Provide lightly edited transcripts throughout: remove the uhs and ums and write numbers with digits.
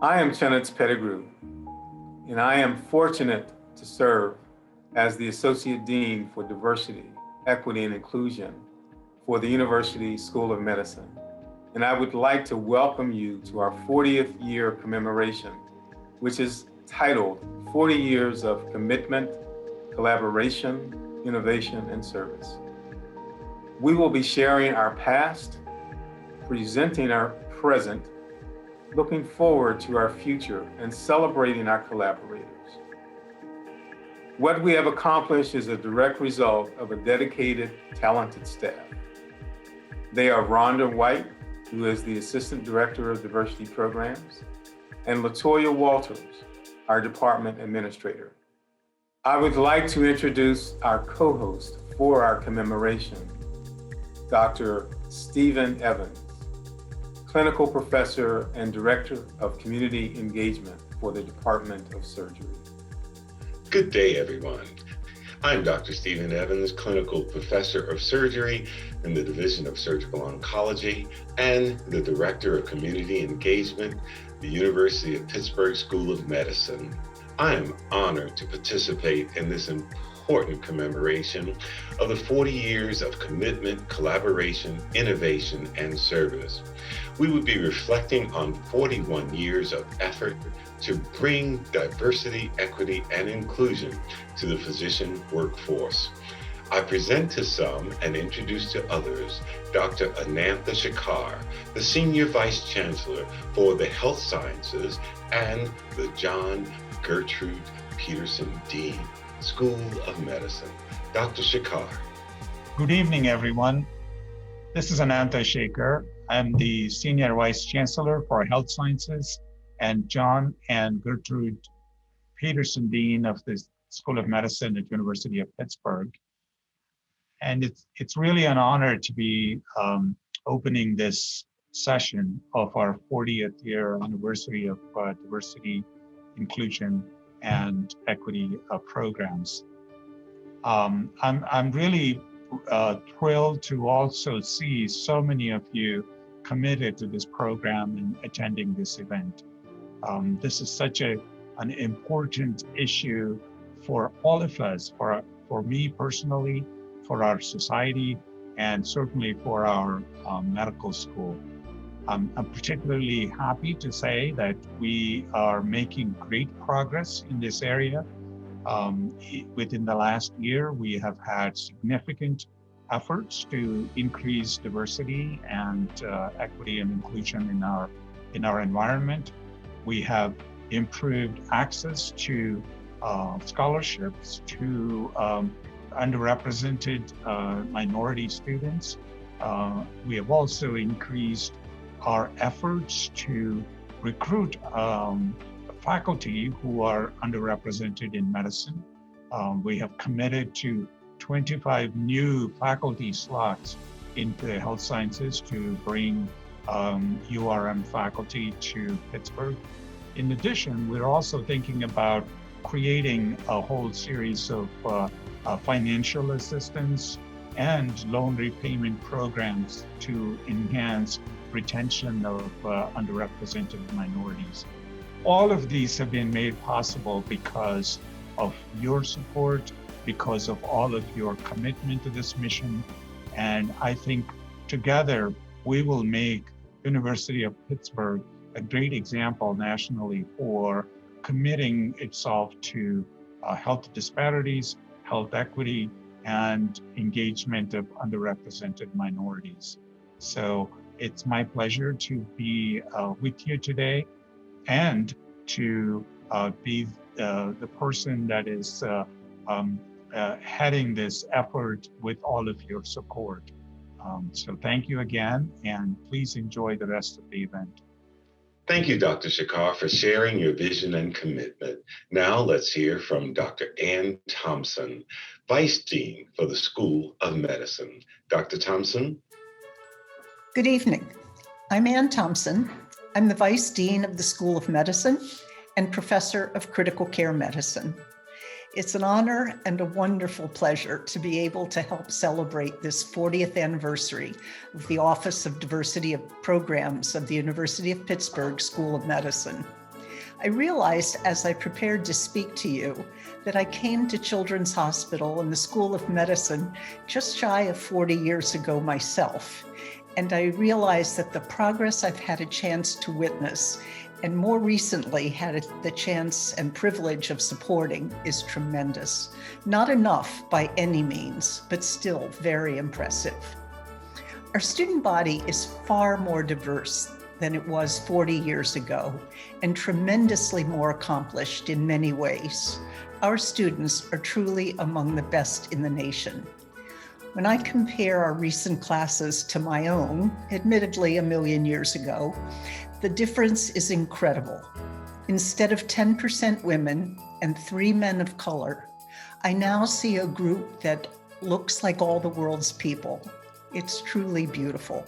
I am Pettigrew, and I am fortunate to serve as the Associate Dean for Diversity, Equity, and Inclusion for the University School of Medicine. And I would like to welcome you to our 40th year commemoration, which is titled 40 Years of Commitment, Collaboration, Innovation, and Service. We will be sharing our past, presenting our present, looking forward to our future, and celebrating our collaborators. What we have accomplished is a direct result of a dedicated, talented staff. They are Rhonda White, who is the Assistant Director of Diversity Programs, and Latoya Walters, our Department Administrator. I would like to introduce our co-host for our commemoration, Dr. Stephen Evans, Clinical Professor and Director of Community Engagement for the Department of Surgery. Good day, everyone. I'm Dr. Stephen Evans, Clinical Professor of Surgery in the Division of Surgical Oncology and the Director of Community Engagement, the University of Pittsburgh School of Medicine. I am honored to participate in this important commemoration of the 40 years of commitment, collaboration, innovation, and service. We would be reflecting on 41 years of effort to bring diversity, equity, and inclusion to the physician workforce. I present to some and introduce to others Dr. Anita Shaker, the Senior Vice Chancellor for the Health Sciences and the John Gertrude Peterson Dean, School of Medicine. Dr. Shaker. Good evening, everyone. This is Anita Shaker. I'm the Senior Vice Chancellor for Health Sciences and John and Gertrude Peterson Dean of the School of Medicine at University of Pittsburgh. And it's really an honor to be opening this session of our 40th year anniversary of diversity, inclusion, and equity programs. I'm really thrilled to also see so many of you committed to this program and attending this event. This is such an important issue for all of us, for me personally, for our society, and certainly for our medical school. I'm particularly happy to say that we are making great progress in this area. Within the last year, we have had significant efforts to increase diversity and equity and inclusion in our environment. We have improved access to scholarships to underrepresented minority students. We have also increased our efforts to recruit faculty who are underrepresented in medicine. We have committed to 25 new faculty slots into the health sciences to bring URM faculty to Pittsburgh. In addition, we're also thinking about creating a whole series of financial assistance and loan repayment programs to enhance retention of underrepresented minorities. All of these have been made possible because of your support, because of all of your commitment to this mission. And I think together we will make University of Pittsburgh a great example nationally for committing itself to health disparities, health equity, and engagement of underrepresented minorities. So it's my pleasure to be with you today and to be the person that is heading this effort with all of your support. So thank you again, and please enjoy the rest of the event. Thank you, Dr. Shaker, for sharing your vision and commitment. Now let's hear from Dr. Ann Thompson, Vice Dean for the School of Medicine. Dr. Thompson? Good evening. I'm Ann Thompson. I'm the Vice Dean of the School of Medicine and Professor of Critical Care Medicine. It's an honor and a wonderful pleasure to be able to help celebrate this 40th anniversary of the Office of Diversity of Programs of the University of Pittsburgh School of Medicine. I realized as I prepared to speak to you that I came to Children's Hospital and the School of Medicine just shy of 40 years ago myself. And I realized that the progress I've had a chance to witness, and more recently had the chance and privilege of supporting, is tremendous. Not enough by any means, but still very impressive. Our student body is far more diverse than it was 40 years ago, and tremendously more accomplished in many ways. Our students are truly among the best in the nation. When I compare our recent classes to my own, admittedly a million years ago, the difference is incredible. Instead of 10% women and 3 men of color, I now see a group that looks like all the world's people. It's truly beautiful.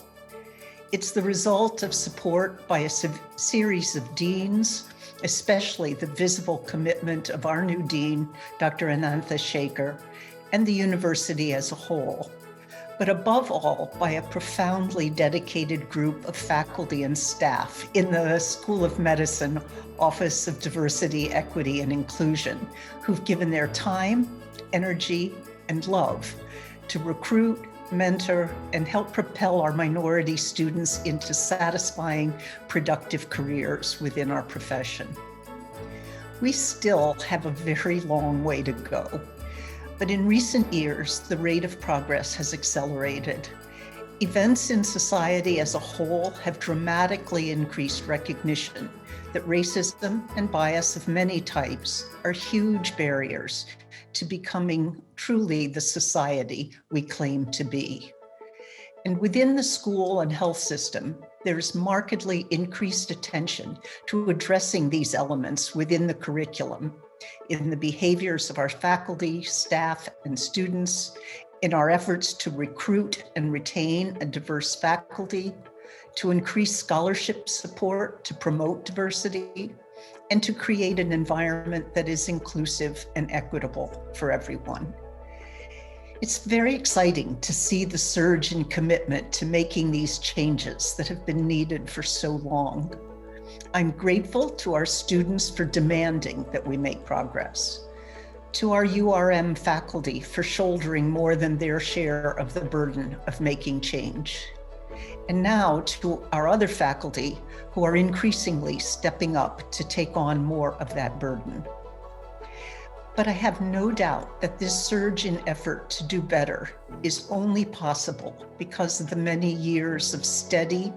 It's the result of support by a series of deans, especially the visible commitment of our new dean, Dr. Anita Shaker, and the university as a whole, but above all, by a profoundly dedicated group of faculty and staff in the School of Medicine Office of Diversity, Equity, and Inclusion, who've given their time, energy, and love to recruit, mentor, and help propel our minority students into satisfying, productive careers within our profession. We still have a very long way to go, but in recent years, the rate of progress has accelerated. Events in society as a whole have dramatically increased recognition that racism and bias of many types are huge barriers to becoming truly the society we claim to be. And within the school and health system, there's markedly increased attention to addressing these elements within the curriculum, in the behaviors of our faculty, staff, and students, in our efforts to recruit and retain a diverse faculty, to increase scholarship support to promote diversity, and to create an environment that is inclusive and equitable for everyone. It's very exciting to see the surge in commitment to making these changes that have been needed for so long. I'm grateful to our students for demanding that we make progress, to our URM faculty for shouldering more than their share of the burden of making change, and now to our other faculty who are increasingly stepping up to take on more of that burden. But I have no doubt that this surge in effort to do better is only possible because of the many years of steady,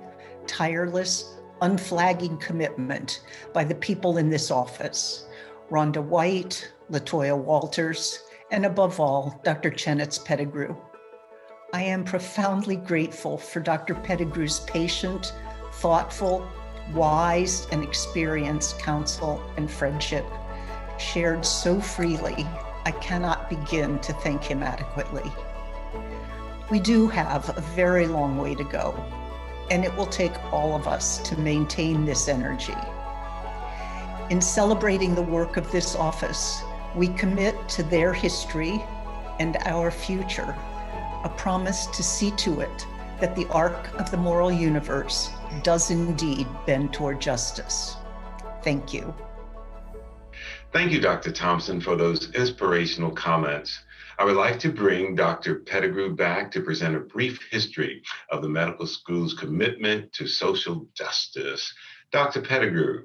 tireless, unflagging commitment by the people in this office, Rhonda White, Latoya Walters, and above all, Dr. Chenetz Pettigrew. I am profoundly grateful for Dr. Pettigrew's patient, thoughtful, wise, and experienced counsel and friendship, shared so freely, I cannot begin to thank him adequately. We do have a very long way to go, and it will take all of us to maintain this energy. In celebrating the work of this office, we commit to their history and our future, a promise to see to it that the arc of the moral universe does indeed bend toward justice. Thank you. Thank you, Dr. Thompson, for those inspirational comments. I would like to bring Dr. Pettigrew back to present a brief history of the medical school's commitment to social justice. Dr. Pettigrew.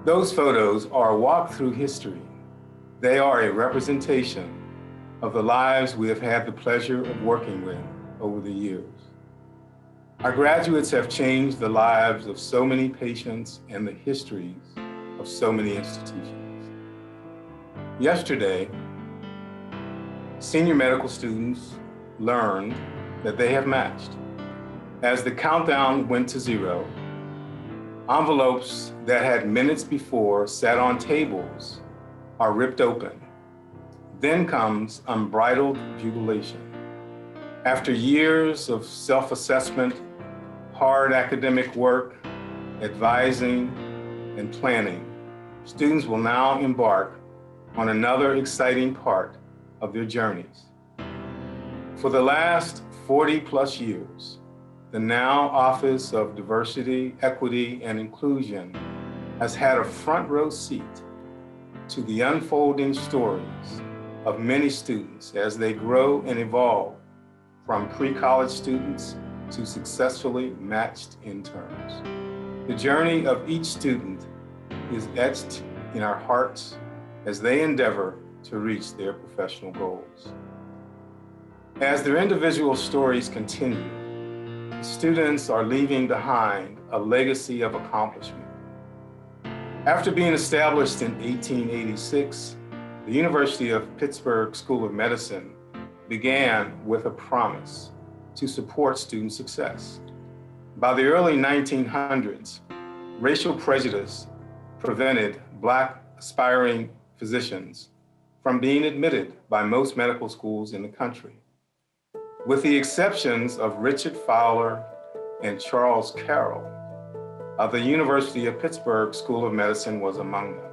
Those photos are a walk through history. They are a representation of the lives we have had the pleasure of working with over the years. Our graduates have changed the lives of so many patients and the histories of so many institutions. Yesterday, senior medical students learned that they have matched. As the countdown went to zero, envelopes that had minutes before sat on tables are ripped open. Then comes unbridled jubilation. After years of self-assessment, hard academic work, advising, and planning, students will now embark on another exciting part of their journeys. For the last 40 plus years, the now Office of Diversity, Equity, and Inclusion has had a front row seat to the unfolding stories of many students as they grow and evolve from pre-college students to successfully matched interns. The journey of each student is etched in our hearts as they endeavor to reach their professional goals. As their individual stories continue, the students are leaving behind a legacy of accomplishment. After being established in 1886, the University of Pittsburgh School of Medicine began with a promise to support student success. By the early 1900s, racial prejudice prevented Black aspiring physicians from being admitted by most medical schools in the country. With the exceptions of Richard Fowler and Charles Carroll, the University of Pittsburgh School of Medicine was among them.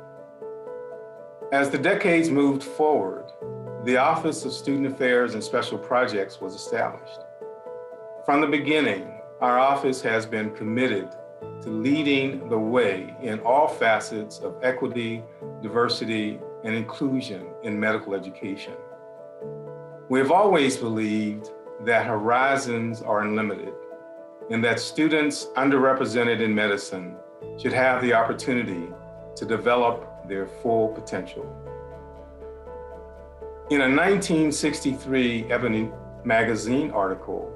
As the decades moved forward, the Office of Student Affairs and Special Projects was established. From the beginning, our office has been committed to leading the way in all facets of equity, diversity, and inclusion in medical education. We have always believed that horizons are unlimited and that students underrepresented in medicine should have the opportunity to develop their full potential. In a 1963 Ebony magazine article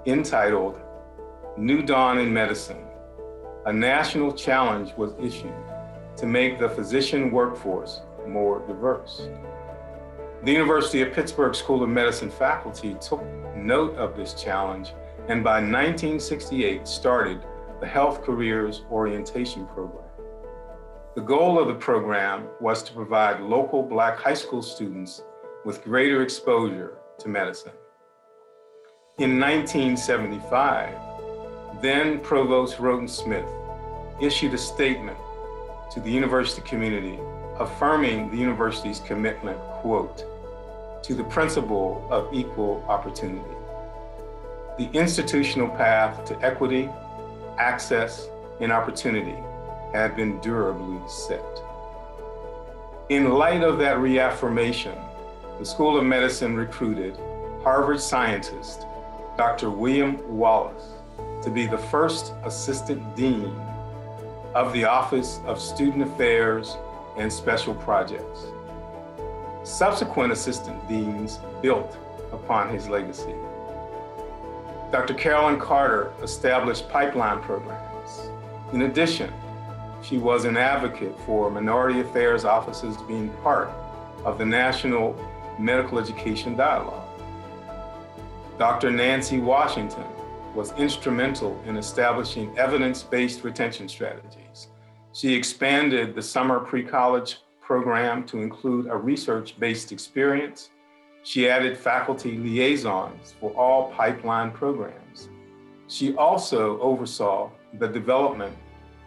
entitled New Dawn in Medicine, a national challenge was issued to make the physician workforce more diverse. The University of Pittsburgh School of Medicine faculty took note of this challenge and by 1968 started the Health Careers Orientation Program. The goal of the program was to provide local Black high school students with greater exposure to medicine. In 1975, then Provost Roden Smith issued a statement to the university community affirming the university's commitment, quote, to the principle of equal opportunity. The institutional path to equity, access, and opportunity had been durably set. In light of that reaffirmation, the School of Medicine recruited Harvard scientist Dr. William Wallace to be the first assistant dean of the Office of Student Affairs and Special Projects. Subsequent assistant deans built upon his legacy. Dr. Carolyn Carter established pipeline programs. In addition, she was an advocate for minority affairs offices being part of the National Medical Education Dialogue. Dr. Nancy Washington was instrumental in establishing evidence-based retention strategies. She expanded the summer pre-college program to include a research-based experience. She added faculty liaisons for all pipeline programs. She also oversaw the development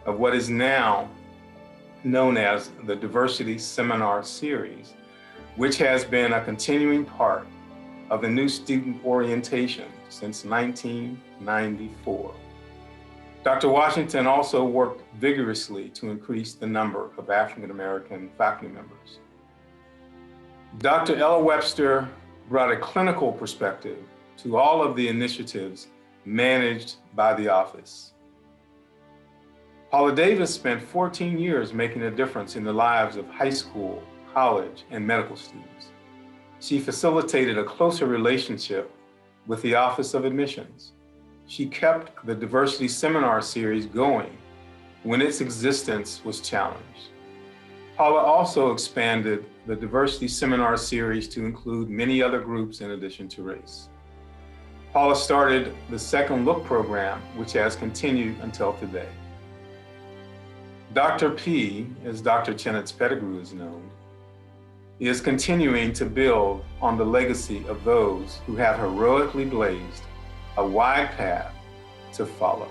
of what is now known as the Diversity Seminar Series, which has been a continuing part of the new student orientation since 1994. Dr. Washington also worked vigorously to increase the number of African American faculty members. Dr. Ella Webster brought a clinical perspective to all of the initiatives managed by the office. Paula Davis spent 14 years making a difference in the lives of high school, college, and medical students. She facilitated a closer relationship with the Office of Admissions. She kept the Diversity Seminar Series going when its existence was challenged. Paula also expanded the Diversity Seminar Series to include many other groups in addition to race. Paula started the Second Look program, which has continued until today. Dr. P, as Dr. Chennett's Pettigrew is known, is continuing to build on the legacy of those who have heroically blazed a wide path to follow.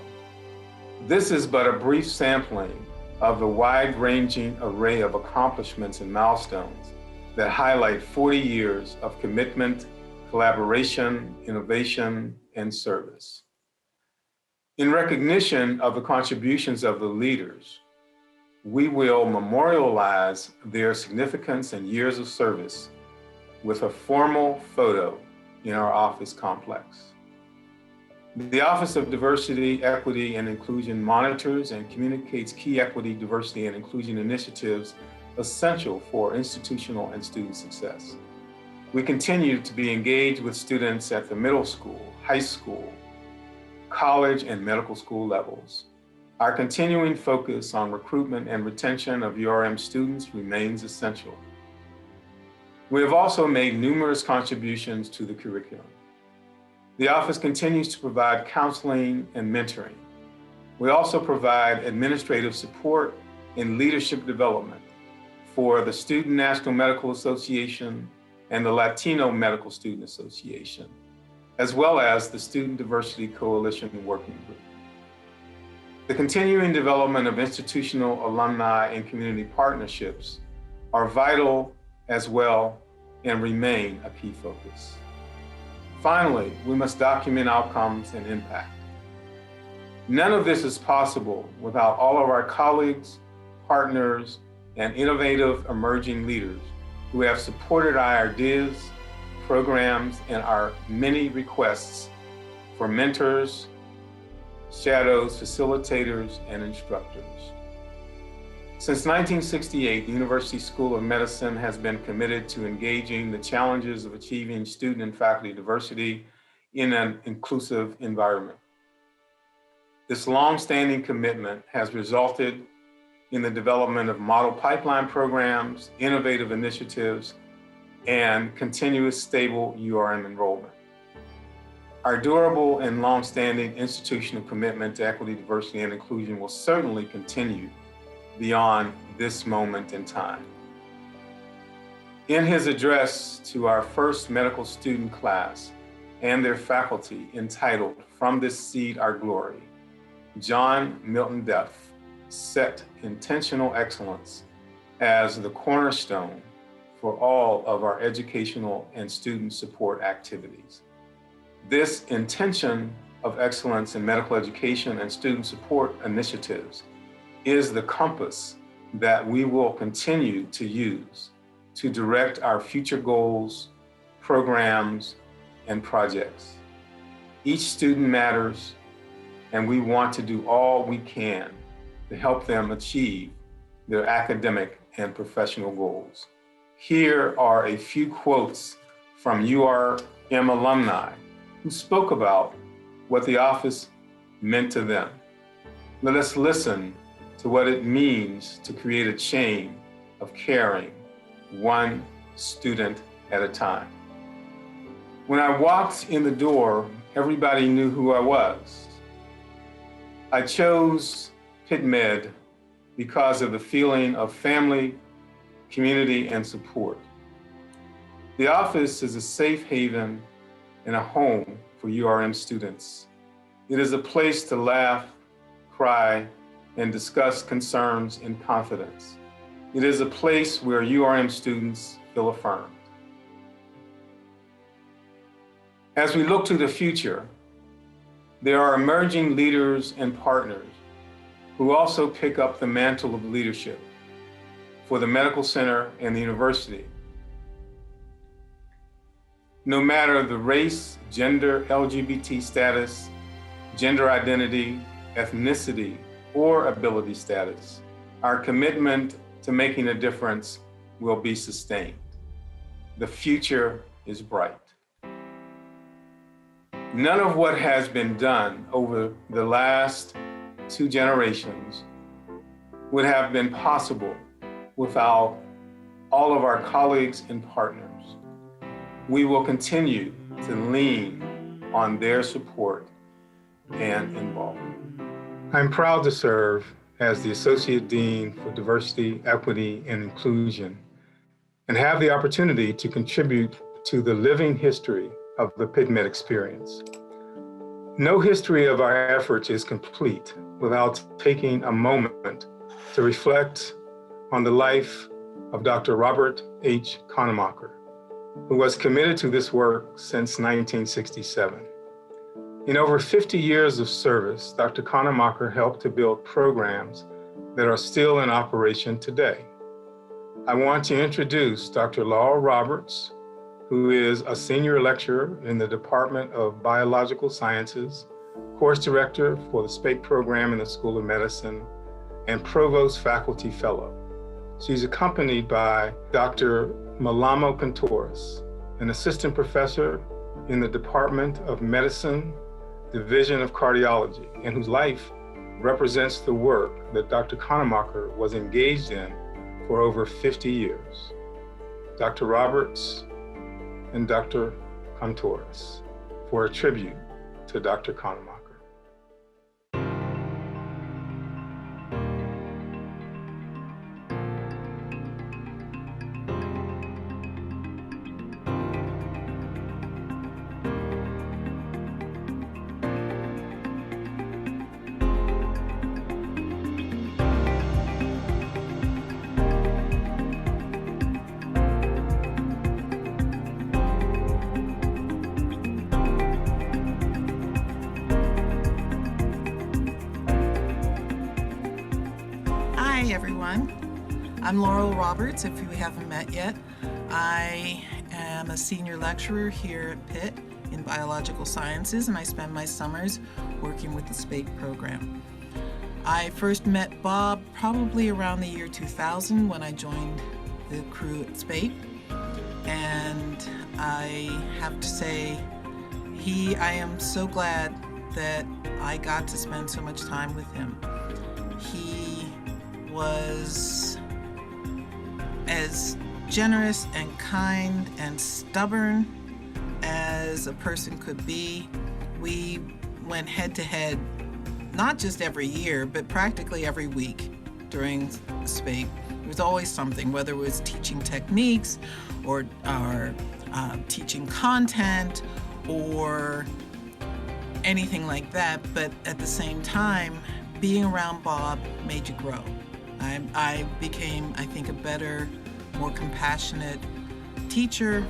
This is but a brief sampling of the wide-ranging array of accomplishments and milestones that highlight 40 years of commitment, collaboration, innovation, and service. In recognition of the contributions of the leaders, we will memorialize their significance and years of service with a formal photo in our office complex. The Office of Diversity, Equity, and Inclusion monitors and communicates key equity, diversity, and inclusion initiatives essential for institutional and student success. We continue to be engaged with students at the middle school, high school, college, and medical school levels. Our continuing focus on recruitment and retention of URM students remains essential. We have also made numerous contributions to the curriculum. The office continues to provide counseling and mentoring. We also provide administrative support and leadership development for the Student National Medical Association and the Latino Medical Student Association, as well as the Student Diversity Coalition Working Group. The continuing development of institutional, alumni, and community partnerships are vital as well and remain a key focus. Finally, we must document outcomes and impact. None of this is possible without all of our colleagues, partners, and innovative emerging leaders who have supported our ideas, programs, and our many requests for mentors, shadows, facilitators, and instructors. Since 1968, the University School of Medicine has been committed to engaging the challenges of achieving student and faculty diversity in an inclusive environment. This long-standing commitment has resulted in the development of model pipeline programs, innovative initiatives, and continuous stable URM enrollment. Our durable and long-standing institutional commitment to equity, diversity, and inclusion will certainly continue beyond this moment in time. In his address to our first medical student class and their faculty entitled "From This Seed Our Glory," John Milton Duff set intentional excellence as the cornerstone for all of our educational and student support activities. This intention of excellence in medical education and student support initiatives is the compass that we will continue to use to direct our future goals, programs, and projects. Each student matters, and we want to do all we can to help them achieve their academic and professional goals. Here are a few quotes from URM alumni who spoke about what the office meant to them. Let us listen to what it means to create a chain of caring, one student at a time. When I walked in the door, everybody knew who I was. I chose Pitt Med because of the feeling of family, community, and support. The office is a safe haven and a home for URM students. It is a place to laugh, cry, and discuss concerns in confidence. It is a place where URM students feel affirmed. As we look to the future, there are emerging leaders and partners who also pick up the mantle of leadership for the medical center and the university. No matter the race, gender, LGBT status, gender identity, ethnicity, or ability status, our commitment to making a difference will be sustained. The future is bright. None of what has been done over the last 2 generations would have been possible without all of our colleagues and partners. We will continue to lean on their support and involvement. I'm proud to serve as the Associate Dean for Diversity, Equity, and Inclusion and have the opportunity to contribute to the living history of the PITMED experience. No history of our efforts is complete without taking a moment to reflect on the life of Dr. Robert H. Connamacher, who was committed to this work since 1967. In over 50 years of service, Dr. Connamacher helped to build programs that are still in operation today. I want to introduce Dr. Laurel Roberts, who is a senior lecturer in the Department of Biological Sciences, course director for the SPAPE program in the School of Medicine, and provost faculty fellow. She's accompanied by Dr. Malama Contreras, an assistant professor in the Department of Medicine, Division of Cardiology, and whose life represents the work that Dr. Connamacher was engaged in for over 50 years. Dr. Roberts and Dr. Contreras for a tribute to Dr. Connamacher. Hi everyone, I'm Laurel Roberts, if we haven't met yet. I am a senior lecturer here at Pitt in Biological Sciences, and I spend my summers working with the SPAPE program. I first met Bob probably around the year 2000 when I joined the crew at SPAPE, and I have to say, I am so glad that I got to spend so much time with him. He was as generous and kind and stubborn as a person could be. We went head to head, not just every year, but practically every week during SPAPE. There was always something, whether it was teaching techniques or teaching content or anything like that. But at the same time, being around Bob made you grow. I became, I think, a better, more compassionate teacher.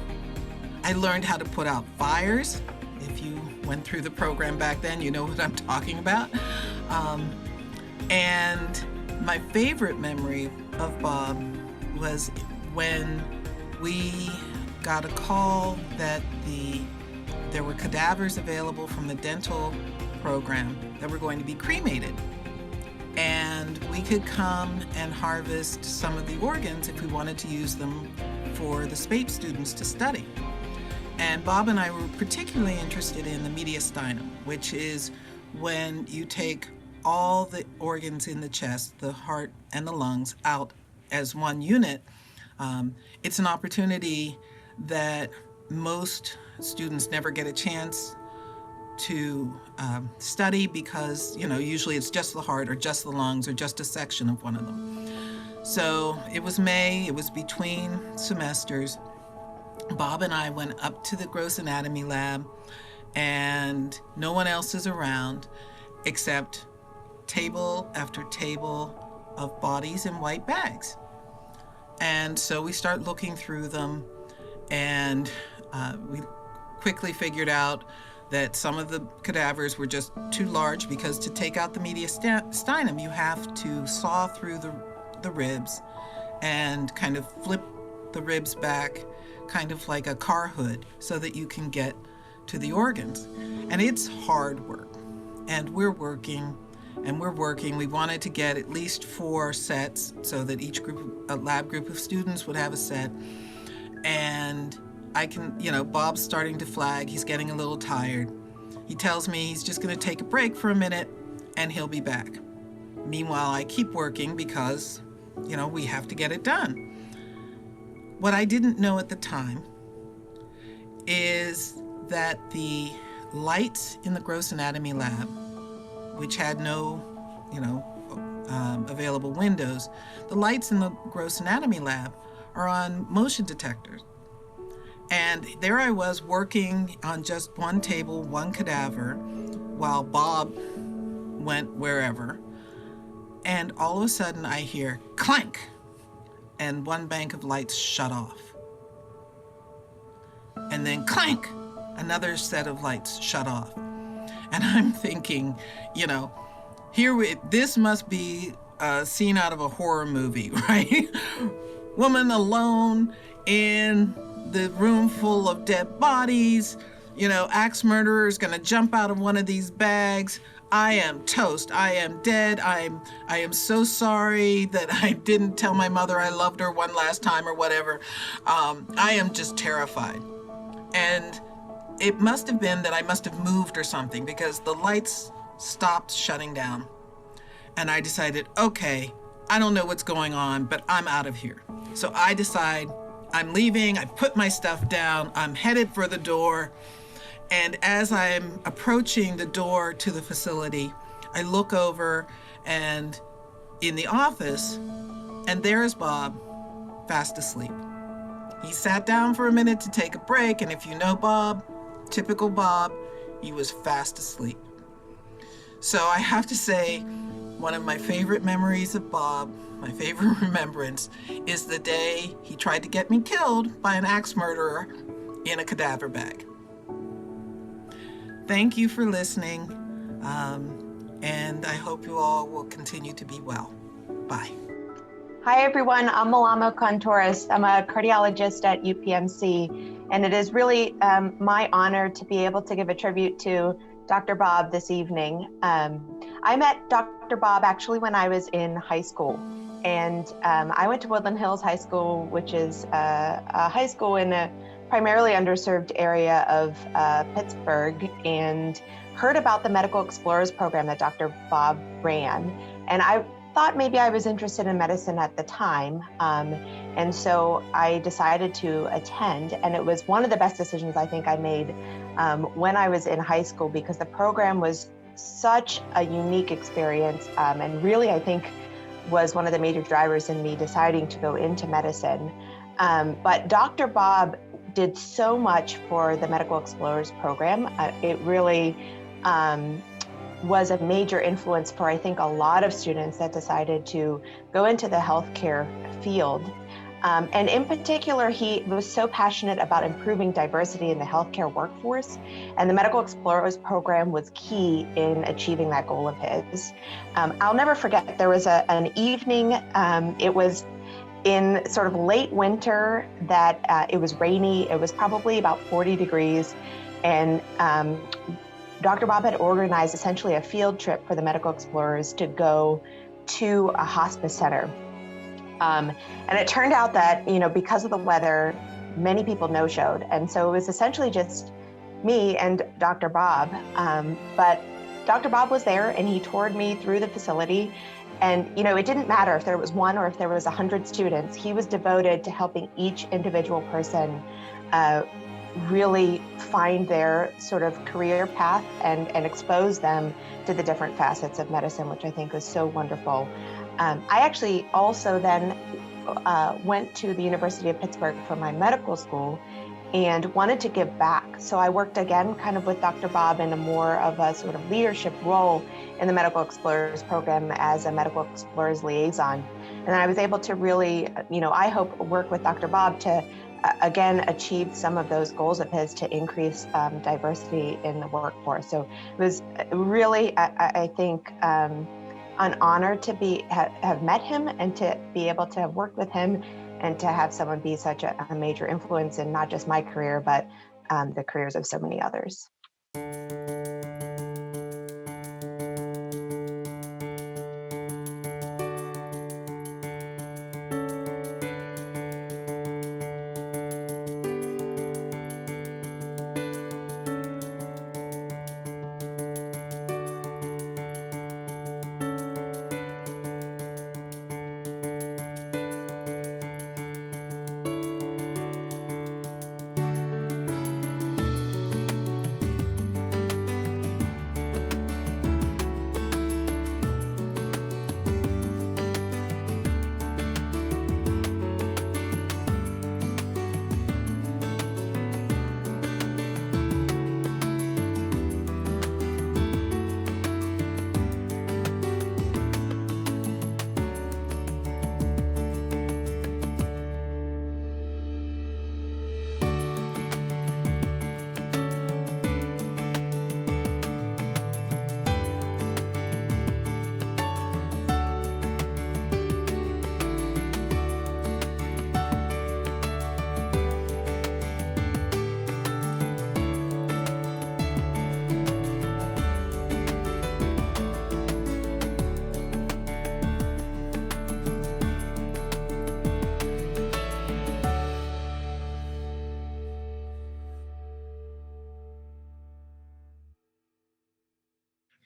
I learned how to put out fires. If you went through the program back then, you know what I'm talking about. And my favorite memory of Bob was when we got a call that there were cadavers available from the dental program that were going to be cremated. And we could come and harvest some of the organs if we wanted to use them for the SPAPE students to study. And Bob and I were particularly interested in the mediastinum, which is when you take all the organs in the chest, the heart and the lungs, out as one unit. It's an opportunity that most students never get a chance to study because, usually it's just the heart or just the lungs or just a section of one of them. So it was May, it was between semesters. Bob and I went up to the gross anatomy lab, and no one else is around except table after table of bodies in white bags. And so we start looking through them, and we quickly figured out that some of the cadavers were just too large, because to take out the mediastinum, you have to saw through the ribs and kind of flip the ribs back, kind of like a car hood, so that you can get to the organs. And it's hard work. And we're working and we're working. We wanted to get at least 4 sets so that each lab group of students would have a set. And Bob's starting to flag. He's getting a little tired. He tells me he's just going to take a break for a minute and he'll be back. Meanwhile, I keep working because, we have to get it done. What I didn't know at the time is that the lights in the gross anatomy lab, which had no, available windows, the lights in the gross anatomy lab are on motion detectors. And there I was working on just one table, one cadaver, while Bob went wherever. And all of a sudden I hear clank, and one bank of lights shut off. And then clank, another set of lights shut off. And I'm thinking, this must be a scene out of a horror movie, right? Woman alone in the room full of dead bodies, axe murderer is gonna jump out of one of these bags. I am toast. I am dead. I am so sorry that I didn't tell my mother I loved her one last time or whatever. I am just terrified. And it must have been that I must have moved or something, because the lights stopped shutting down. And I decided, okay, I don't know what's going on, but I'm out of here. So I decide I'm leaving. I put my stuff down. I'm headed for the door. And as I'm approaching the door to the facility, I look over and in the office, and there is Bob, fast asleep. He sat down for a minute to take a break, and if you know Bob, typical Bob, he was fast asleep. So I have to say, one of my favorite memories of Bob, my favorite remembrance, is the day he tried to get me killed by an axe murderer in a cadaver bag. Thank you for listening, and I hope you all will continue to be well. Bye. Hi, everyone. I'm Malama Contouris. I'm a cardiologist at UPMC, and it is really my honor to be able to give a tribute to Dr. Bob this evening. I met Dr. Bob actually when I was in high school, and I went to Woodland Hills High School, which is a high school in a primarily underserved area of Pittsburgh, and heard about the Medical Explorers program that Dr. Bob ran. And I thought maybe I was interested in medicine at the time. And so I decided to attend, and it was one of the best decisions I think I made when I was in high school, because the program was such a unique experience, and really I think was one of the major drivers in me deciding to go into medicine. But Dr. Bob did so much for the Medical Explorers program. It really was a major influence for, I think, a lot of students that decided to go into the healthcare field. And in particular, he was so passionate about improving diversity in the healthcare workforce, and the Medical Explorers program was key in achieving that goal of his. I'll never forget, there was an evening, it was in sort of late winter, that it was rainy. It was probably about 40 degrees, and Dr. Bob had organized essentially a field trip for the Medical Explorers to go to a hospice center. And it turned out that, because of the weather, many people no-showed. And so it was essentially just me and Dr. Bob. But Dr. Bob was there, and he toured me through the facility. And, it didn't matter if there was one or if there was 100 students. He was devoted to helping each individual person really find their sort of career path and expose them to the different facets of medicine, which I think was so wonderful. I actually also then went to the University of Pittsburgh for my medical school and wanted to give back. So I worked again kind of with Dr. Bob in a more of a sort of leadership role in the Medical Explorers program as a Medical Explorers liaison. And I was able to really, I hope, work with Dr. Bob to again achieve some of those goals of his to increase diversity in the workforce. So it was really, I think, an honor to have met him and to be able to have worked with him and to have someone be such a major influence in not just my career, but the careers of so many others.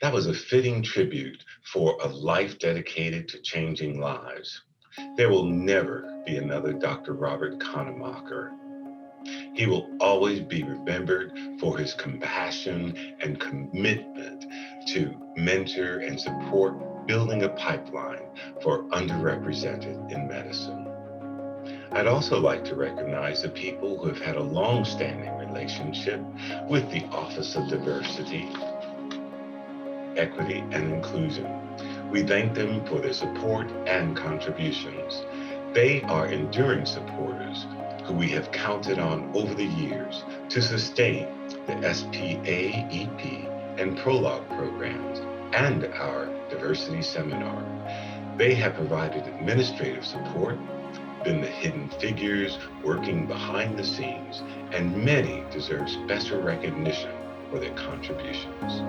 That was a fitting tribute for a life dedicated to changing lives. There will never be another Dr. Robert Kanemacher. He will always be remembered for his compassion and commitment to mentor and support building a pipeline for underrepresented in medicine. I'd also like to recognize the people who have had a long-standing relationship with the Office of Diversity, Equity, and Inclusion. We thank them for their support and contributions. They are enduring supporters who we have counted on over the years to sustain the SPA, EP, and Prologue programs and our diversity seminar. They have provided administrative support, been the hidden figures working behind the scenes, and many deserve special recognition for their contributions.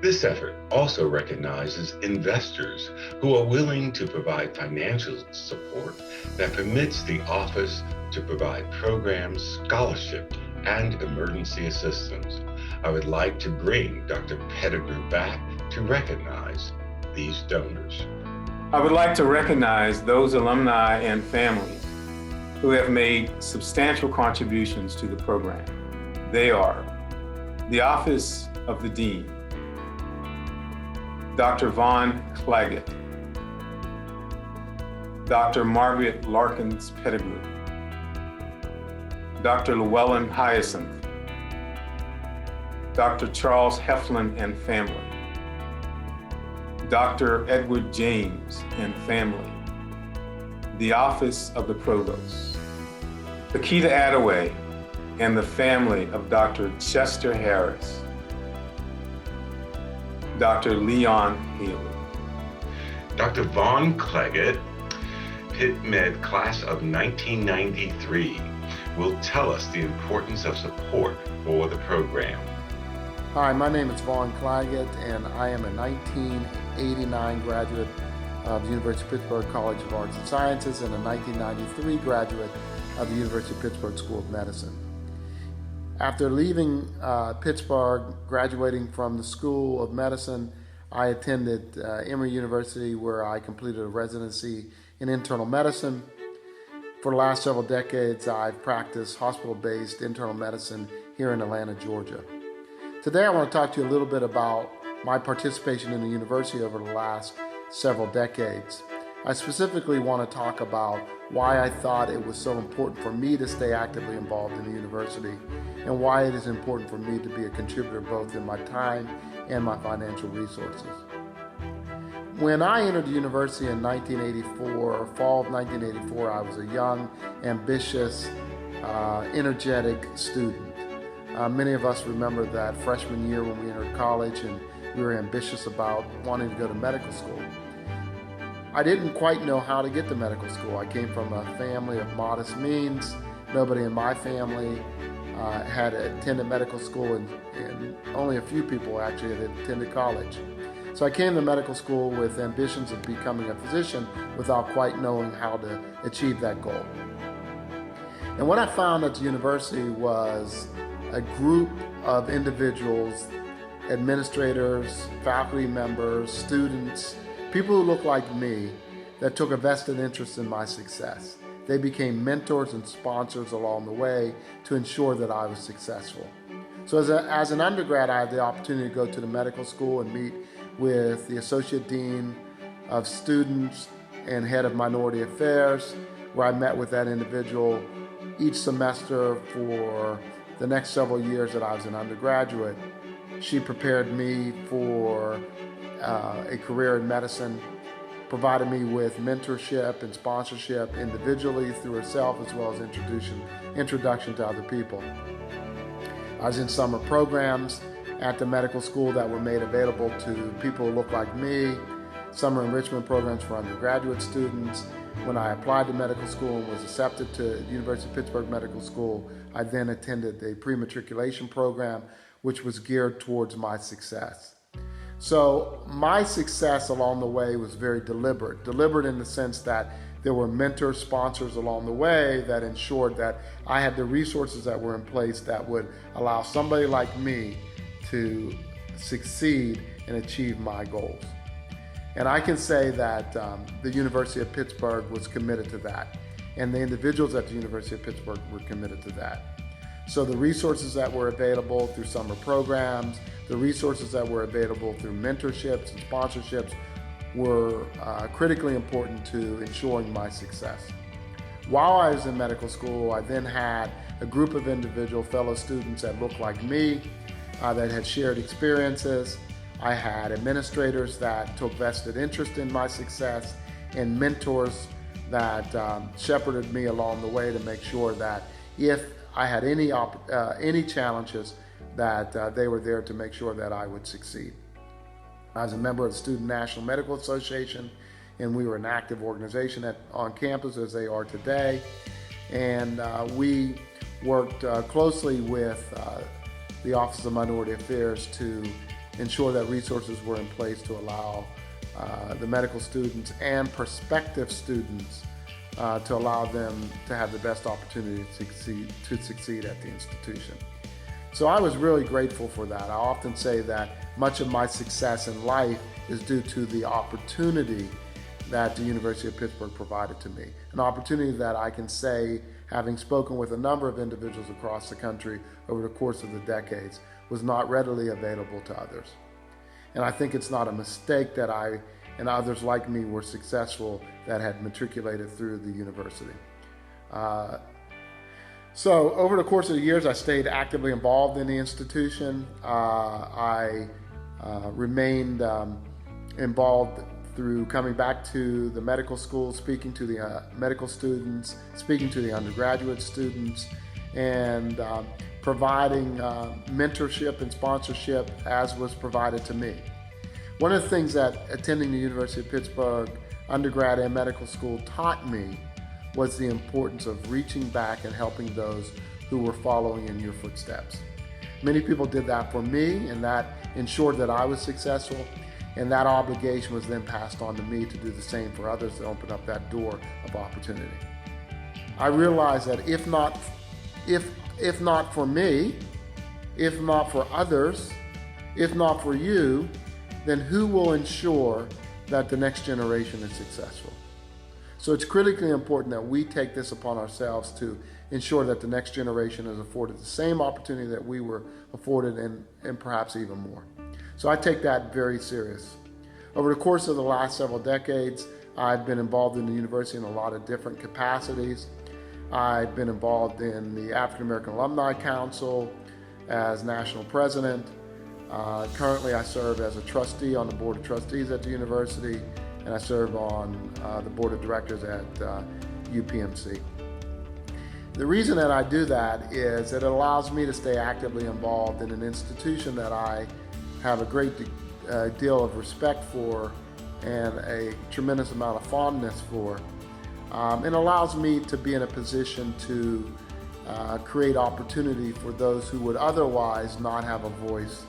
This effort also recognizes investors who are willing to provide financial support that permits the office to provide programs, scholarship, and emergency assistance. I would like to bring Dr. Pettigrew back to recognize these donors. I would like to recognize those alumni and families who have made substantial contributions to the program. They are the Office of the Dean, Dr. Vaughn Cleggett, Dr. Margaret Larkins Pettigrew, Dr. Llewellyn Hyacinth, Dr. Charles Heflin and family, Dr. Edward James and family, the Office of the Provost, Akita Attaway and the family of Dr. Chester Harris, Dr. Leon Haley. Dr. Vaughn Cleggett, Pitt Med class of 1993, will tell us the importance of support for the program. Hi, my name is Vaughn Cleggett, and I am a 1989 graduate of the University of Pittsburgh College of Arts and Sciences and a 1993 graduate of the University of Pittsburgh School of Medicine. After leaving Pittsburgh, graduating from the School of Medicine, I attended Emory University, where I completed a residency in internal medicine. For the last several decades, I've practiced hospital-based internal medicine here in Atlanta, Georgia. Today, I want to talk to you a little bit about my participation in the university over the last several decades. I specifically want to talk about why I thought it was so important for me to stay actively involved in the university and why it is important for me to be a contributor both in my time and my financial resources. When I entered the university in 1984, fall of 1984, I was a young, ambitious, energetic student. Many of us remember that freshman year when we entered college and we were ambitious about wanting to go to medical school. I didn't quite know how to get to medical school. I came from a family of modest means. Nobody in my family had attended medical school, and only a few people actually had attended college. So I came to medical school with ambitions of becoming a physician without quite knowing how to achieve that goal. And what I found at the university was a group of individuals, administrators, faculty members, students, people who looked like me, that took a vested interest in my success. They became mentors and sponsors along the way to ensure that I was successful. So as an undergrad, I had the opportunity to go to the medical school and meet with the Associate Dean of Students and Head of Minority Affairs, where I met with that individual each semester for the next several years that I was an undergraduate. She prepared me for a career in medicine, provided me with mentorship and sponsorship individually through herself, as well as introduction to other people. I was in summer programs at the medical school that were made available to people who look like me, summer enrichment programs for undergraduate students. When I applied to medical school and was accepted to the University of Pittsburgh Medical School, I then attended a pre-matriculation program, which was geared towards my success. So my success along the way was very deliberate in the sense that there were mentor sponsors along the way that ensured that I had the resources that were in place that would allow somebody like me to succeed and achieve my goals. And I can say that the University of Pittsburgh was committed to that, and the individuals at the University of Pittsburgh were committed to that. So the resources that were available through summer programs, the resources that were available through mentorships and sponsorships were critically important to ensuring my success. While I was in medical school, I then had a group of individual fellow students that looked like me, that had shared experiences. I had administrators that took vested interest in my success, and mentors that shepherded me along the way to make sure that if I had any challenges, that they were there to make sure that I would succeed. I was a member of the Student National Medical Association, and we were an active organization on campus as they are today. And we worked closely with the Office of Minority Affairs to ensure that resources were in place to allow the medical students and prospective students to allow them to have the best opportunity to succeed at the institution. So I was really grateful for that. I often say that much of my success in life is due to the opportunity that the University of Pittsburgh provided to me. An opportunity that I can say, having spoken with a number of individuals across the country over the course of the decades, was not readily available to others. And I think it's not a mistake that I and others like me were successful that had matriculated through the university. So over the course of the years, I stayed actively involved in the institution. I remained involved through coming back to the medical school, speaking to the medical students, speaking to the undergraduate students, and providing mentorship and sponsorship as was provided to me. One of the things that attending the University of Pittsburgh undergrad and medical school taught me was the importance of reaching back and helping those who were following in your footsteps. Many people did that for me, and that ensured that I was successful, and that obligation was then passed on to me to do the same for others to open up that door of opportunity. I realized that if not for me, if not for others, if not for you, then who will ensure that the next generation is successful? So it's critically important that we take this upon ourselves to ensure that the next generation is afforded the same opportunity that we were afforded and perhaps even more. So I take that very serious. Over the course of the last several decades, I've been involved in the university in a lot of different capacities. I've been involved in the African American Alumni Council as national president. Currently, I serve as a trustee on the board of trustees at the university, and I serve on the board of directors at UPMC. The reason that I do that is that it allows me to stay actively involved in an institution that I have a great deal of respect for and a tremendous amount of fondness for. It allows me to be in a position to create opportunity for those who would otherwise not have a voice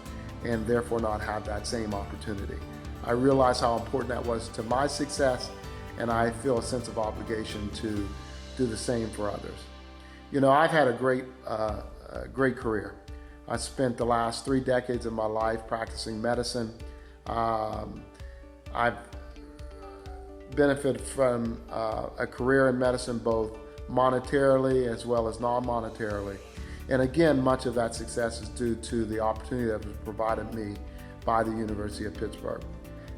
and therefore not have that same opportunity. I realized how important that was to my success, and I feel a sense of obligation to do the same for others. You know, I've had a great career. I spent the last 3 decades of my life practicing medicine. I've benefited from a career in medicine both monetarily as well as non-monetarily. And again, much of that success is due to the opportunity that was provided me by the University of Pittsburgh.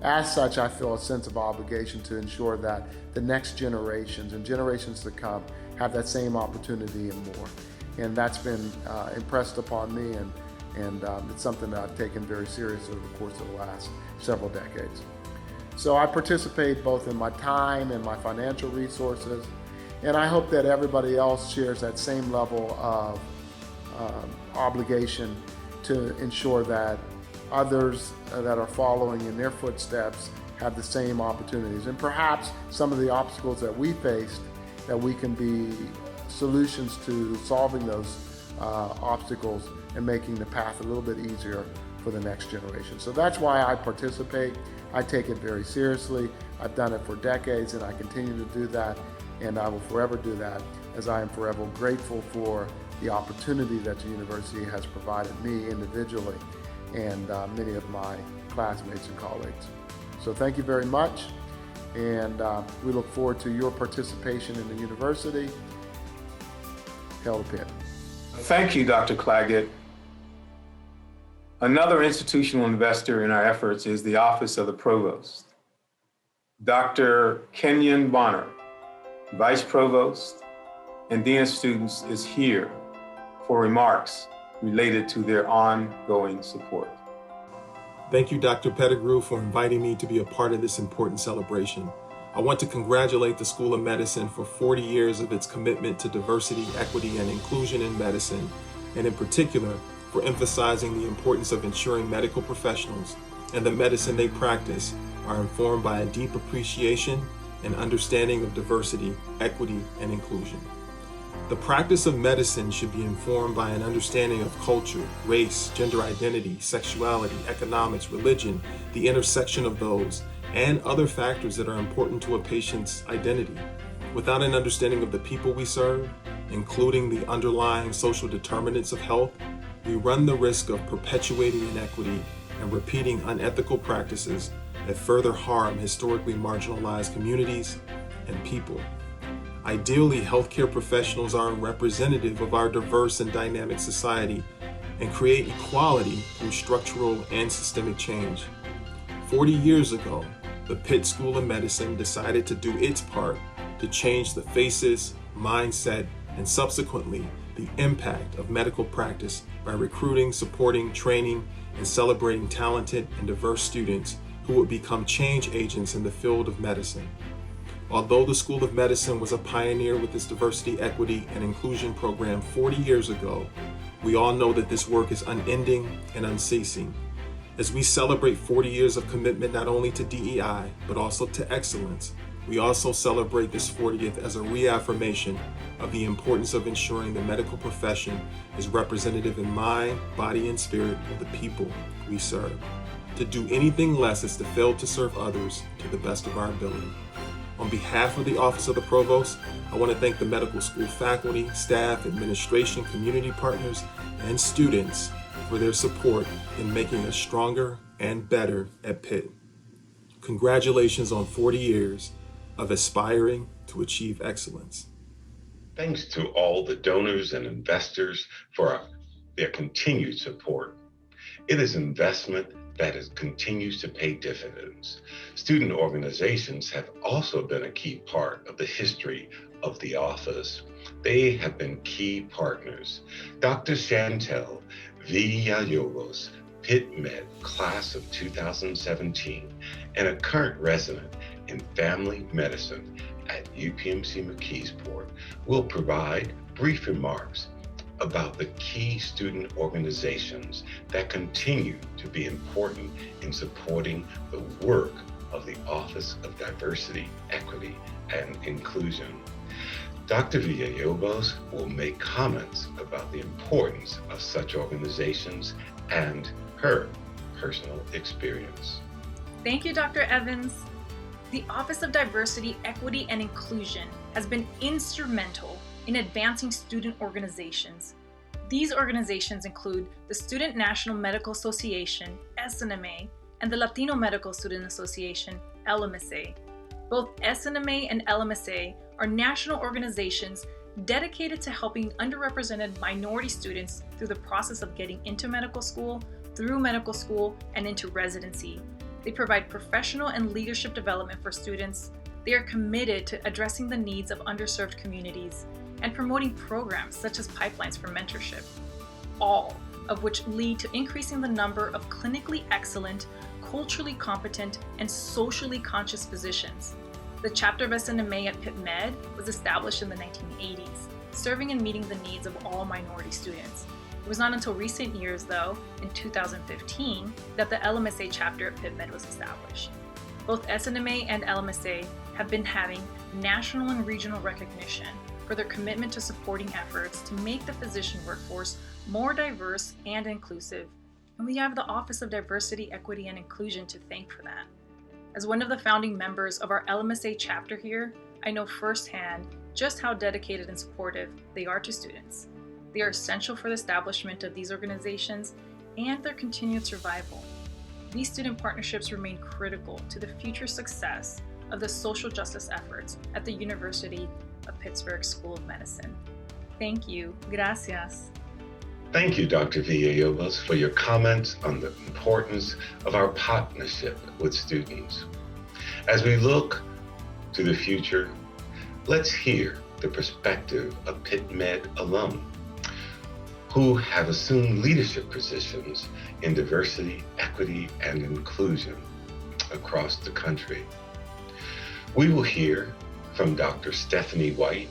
As such, I feel a sense of obligation to ensure that the next generations and generations to come have that same opportunity and more. And that's been impressed upon me, and it's something that I've taken very seriously over the course of the last several decades. So I participate both in my time and my financial resources, and I hope that everybody else shares that same level of obligation to ensure that others that are following in their footsteps have the same opportunities. And perhaps some of the obstacles that we faced, that we can be solutions to solving those obstacles and making the path a little bit easier for the next generation. So that's why I participate. I take it very seriously. I've done it for decades, and I continue to do that, and I will forever do that, as I am forever grateful for the opportunity that the university has provided me individually and many of my classmates and colleagues. So thank you very much, and we look forward to your participation in the university. Hail to Pitt. Thank you, Dr. Cleggett. Another institutional investor in our efforts is the Office of the Provost. Dr. Kenyon Bonner, Vice Provost and Dean of Students, is here for remarks related to their ongoing support. Thank you, Dr. Pettigrew, for inviting me to be a part of this important celebration. I want to congratulate the School of Medicine for 40 years of its commitment to diversity, equity, and inclusion in medicine, and in particular, for emphasizing the importance of ensuring medical professionals and the medicine they practice are informed by a deep appreciation and understanding of diversity, equity, and inclusion. The practice of medicine should be informed by an understanding of culture, race, gender identity, sexuality, economics, religion, the intersection of those, and other factors that are important to a patient's identity. Without an understanding of the people we serve, including the underlying social determinants of health, we run the risk of perpetuating inequity and repeating unethical practices that further harm historically marginalized communities and people. Ideally, healthcare professionals are representative of our diverse and dynamic society and create equality through structural and systemic change. 40 years ago, the Pitt School of Medicine decided to do its part to change the faces, mindset, and subsequently the impact of medical practice by recruiting, supporting, training, and celebrating talented and diverse students who would become change agents in the field of medicine. Although the School of Medicine was a pioneer with its diversity, equity, and inclusion program 40 years ago, we all know that this work is unending and unceasing. As we celebrate 40 years of commitment not only to DEI, but also to excellence, we also celebrate this 40th as a reaffirmation of the importance of ensuring the medical profession is representative in mind, body, and spirit of the people we serve. To do anything less is to fail to serve others to the best of our ability. On behalf of the Office of the Provost, I want to thank the medical school faculty, staff, administration, community partners, and students for their support in making us stronger and better at Pitt. Congratulations on 40 years of aspiring to achieve excellence. Thanks to all the donors and investors for their continued support. It is investment that continues to pay dividends. Student organizations have also been a key part of the history of the office. They have been key partners. Dr. Chantel Villalobos, Pitt Med class of 2017, and a current resident in family medicine at UPMC McKeesport, will provide brief remarks about the key student organizations that continue to be important in supporting the work of the Office of Diversity, Equity, and Inclusion. Dr. Villalobos will make comments about the importance of such organizations and her personal experience. Thank you, Dr. Evans. The Office of Diversity, Equity, and Inclusion has been instrumental in advancing student organizations. These organizations include the Student National Medical Association, SNMA, and the Latino Medical Student Association, LMSA. Both SNMA and LMSA are national organizations dedicated to helping underrepresented minority students through the process of getting into medical school, through medical school, and into residency. They provide professional and leadership development for students. They are committed to addressing the needs of underserved communities and promoting programs such as pipelines for mentorship, all of which lead to increasing the number of clinically excellent, culturally competent, and socially conscious physicians. The chapter of SNMA at Pitt Med was established in the 1980s, serving and meeting the needs of all minority students. It was not until recent years, though, in 2015, that the LMSA chapter at Pitt Med was established. Both SNMA and LMSA have been having national and regional recognition for their commitment to supporting efforts to make the physician workforce more diverse and inclusive. And we have the Office of Diversity, Equity, and Inclusion to thank for that. As one of the founding members of our LMSA chapter here, I know firsthand just how dedicated and supportive they are to students. They are essential for the establishment of these organizations and their continued survival. These student partnerships remain critical to the future success of the social justice efforts at the University of Pittsburgh School of Medicine. Thank you. Gracias. Thank you, Dr. Villalobos, for your comments on the importance of our partnership with students. As we look to the future, let's hear the perspective of Pitt Med alum who have assumed leadership positions in diversity, equity, and inclusion across the country. We will hear from Dr. Stephanie White,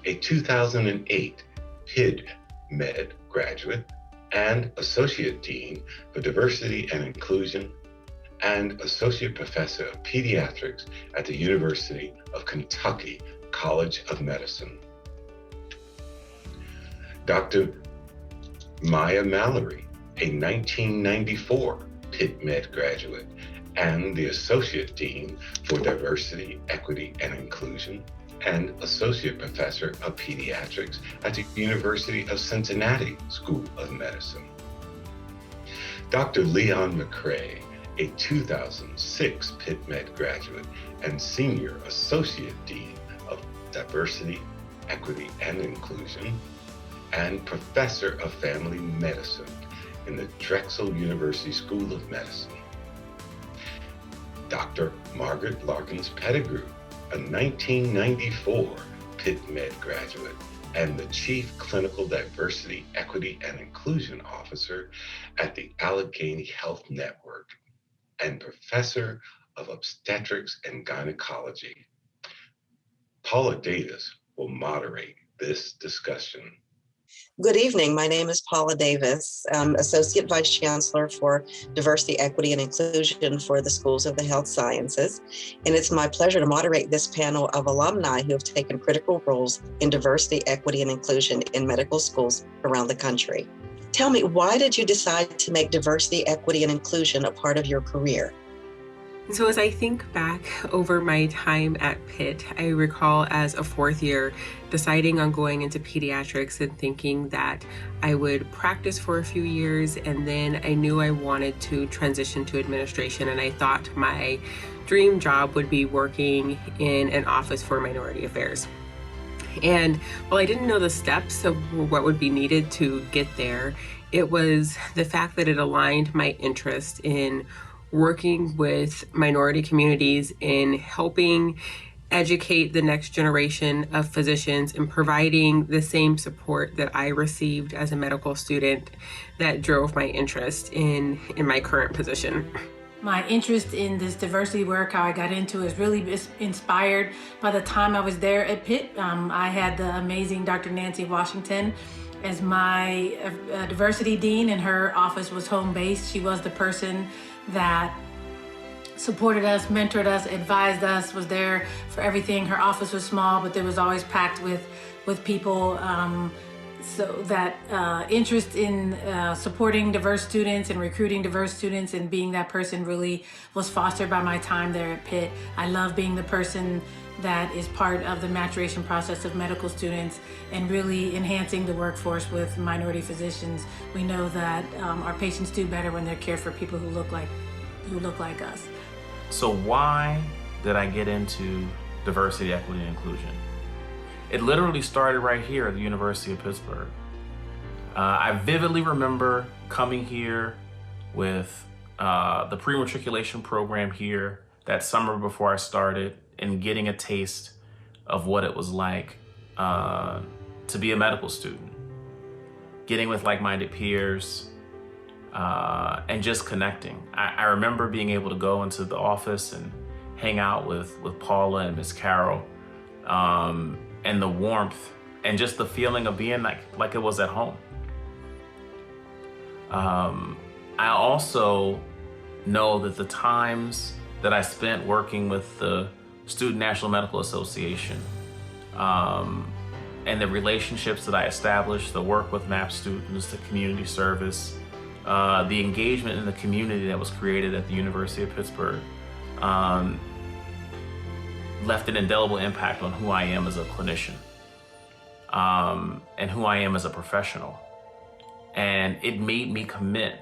a 2008 Pitt Med graduate and Associate Dean for Diversity and Inclusion and Associate Professor of Pediatrics at the University of Kentucky College of Medicine. Dr. Maya Mallory, a 1994 Pitt Med graduate and the Associate Dean for Diversity, Equity, and Inclusion and Associate Professor of Pediatrics at the University of Cincinnati School of Medicine. Dr. Leon McCrae, a 2006 Pitt Med graduate and Senior Associate Dean of Diversity, Equity, and Inclusion, and Professor of Family Medicine in the Drexel University School of Medicine. Dr. Margaret Larkins Pettigrew, a 1994 Pitt Med graduate and the Chief Clinical Diversity, Equity, and Inclusion Officer at the Allegheny Health Network and Professor of Obstetrics and Gynecology. Paula Davis will moderate this discussion. Good evening. My name is Paula Davis, Associate Vice Chancellor for Diversity, Equity, and Inclusion for the Schools of the Health Sciences. And it's my pleasure to moderate this panel of alumni who have taken critical roles in diversity, equity, and inclusion in medical schools around the country. Tell me, why did you decide to make diversity, equity, and inclusion a part of your career? So as I think back over my time at Pitt, I recall as a fourth year deciding on going into pediatrics and thinking that I would practice for a few years, and then I knew I wanted to transition to administration, and I thought my dream job would be working in an office for minority affairs. And while I didn't know the steps of what would be needed to get there, it was the fact that it aligned my interest in working with minority communities, in helping educate the next generation of physicians and providing the same support that I received as a medical student that drove my interest in my current position. My interest in this diversity work, how I got into, is really inspired by the time I was there at Pitt. I had the amazing Dr. Nancy Washington as my diversity dean, and her office was home-based. She was the person that supported us, mentored us, advised us, was there for everything. Her office was small, but it was always packed with people So that interest in supporting diverse students and recruiting diverse students and being that person really was fostered by my time there at Pitt. I love being the person that is part of the maturation process of medical students and really enhancing the workforce with minority physicians. We know that our patients do better when they're cared for people who look like us. So why did I get into diversity, equity, and inclusion? It literally started right here at the University of Pittsburgh. I vividly remember coming here with the pre-matriculation program here that summer before I started and getting a taste of what it was like to be a medical student. Getting with like-minded peers and just connecting. I remember being able to go into the office and hang out with Paula and Miss Carol. And the warmth and just the feeling of being like it was at home. I also know that the times that I spent working with the Student National Medical Association and the relationships that I established, the work with MAP students, the community service, the engagement in the community that was created at the University of Pittsburgh, left an indelible impact on who I am as a clinician and who I am as a professional. And it made me commit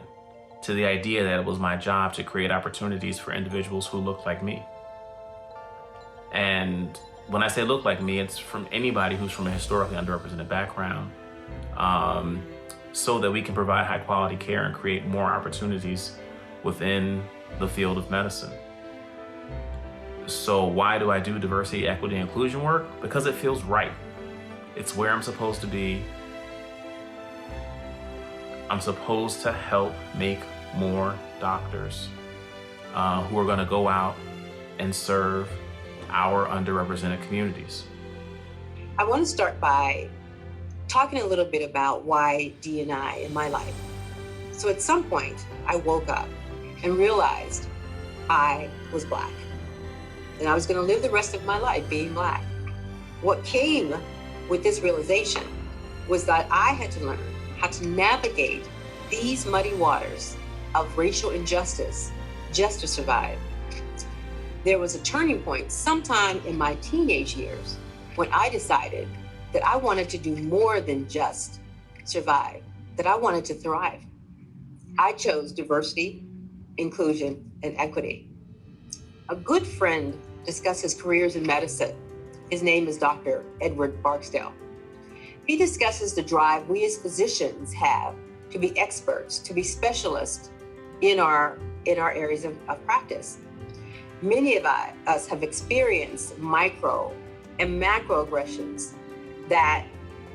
to the idea that it was my job to create opportunities for individuals who look like me. And when I say look like me, it's from anybody who's from a historically underrepresented background, so that we can provide high quality care and create more opportunities within the field of medicine. So why do I do diversity, equity, and inclusion work? Because it feels right. It's where I'm supposed to be. I'm supposed to help make more doctors who are going to go out and serve our underrepresented communities. I want to start by talking a little bit about why D&I in my life. So at some point, I woke up and realized I was Black. And I was going to live the rest of my life being Black. What came with this realization was that I had to learn how to navigate these muddy waters of racial injustice just to survive. There was a turning point sometime in my teenage years when I decided that I wanted to do more than just survive, that I wanted to thrive. I chose diversity, inclusion, and equity. A good friend discusses careers in medicine. His name is Dr. Edward Barksdale. He discusses the drive we as physicians have to be experts, to be specialists in our areas of practice. Many of us have experienced micro and macroaggressions that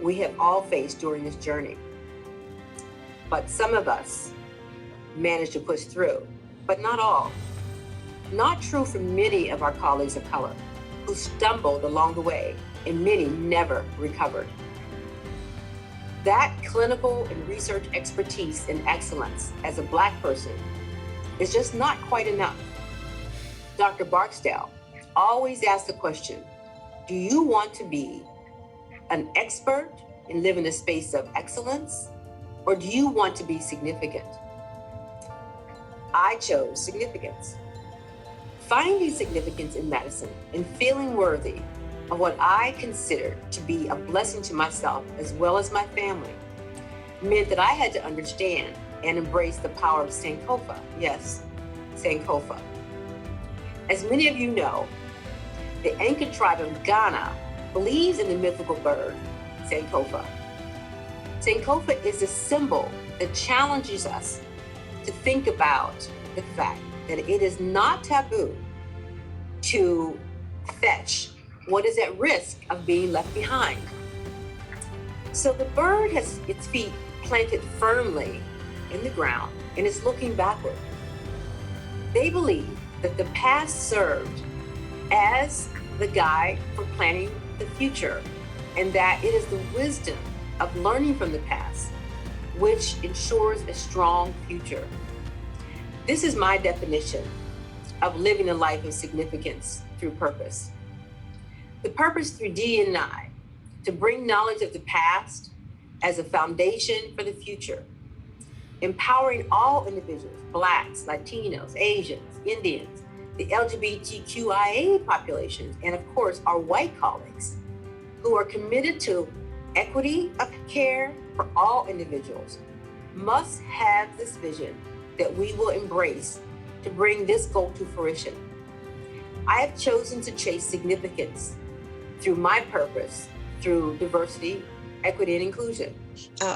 we have all faced during this journey. But some of us managed to push through, but not all. Not true for many of our colleagues of color who stumbled along the way and many never recovered. That clinical and research expertise and excellence as a Black person is just not quite enough. Dr. Barksdale always asks the question, do you want to be an expert and live in a space of excellence, or do you want to be significant? I chose significance. Finding significance in medicine and feeling worthy of what I considered to be a blessing to myself as well as my family meant that I had to understand and embrace the power of Sankofa. Yes, Sankofa. As many of you know, the Anka tribe of Ghana believes in the mythical bird, Sankofa. Sankofa is a symbol that challenges us to think about the fact that it is not taboo to fetch what is at risk of being left behind. So the bird has its feet planted firmly in the ground and is looking backward. They believe that the past served as the guide for planning the future, and that it is the wisdom of learning from the past which ensures a strong future. This is my definition of living a life of significance through purpose. The purpose through D&I, to bring knowledge of the past as a foundation for the future, empowering all individuals, Blacks, Latinos, Asians, Indians, the LGBTQIA populations, and of course, our white colleagues who are committed to equity of care for all individuals must have this vision that we will embrace to bring this goal to fruition. I have chosen to chase significance through my purpose, through diversity, equity, and inclusion.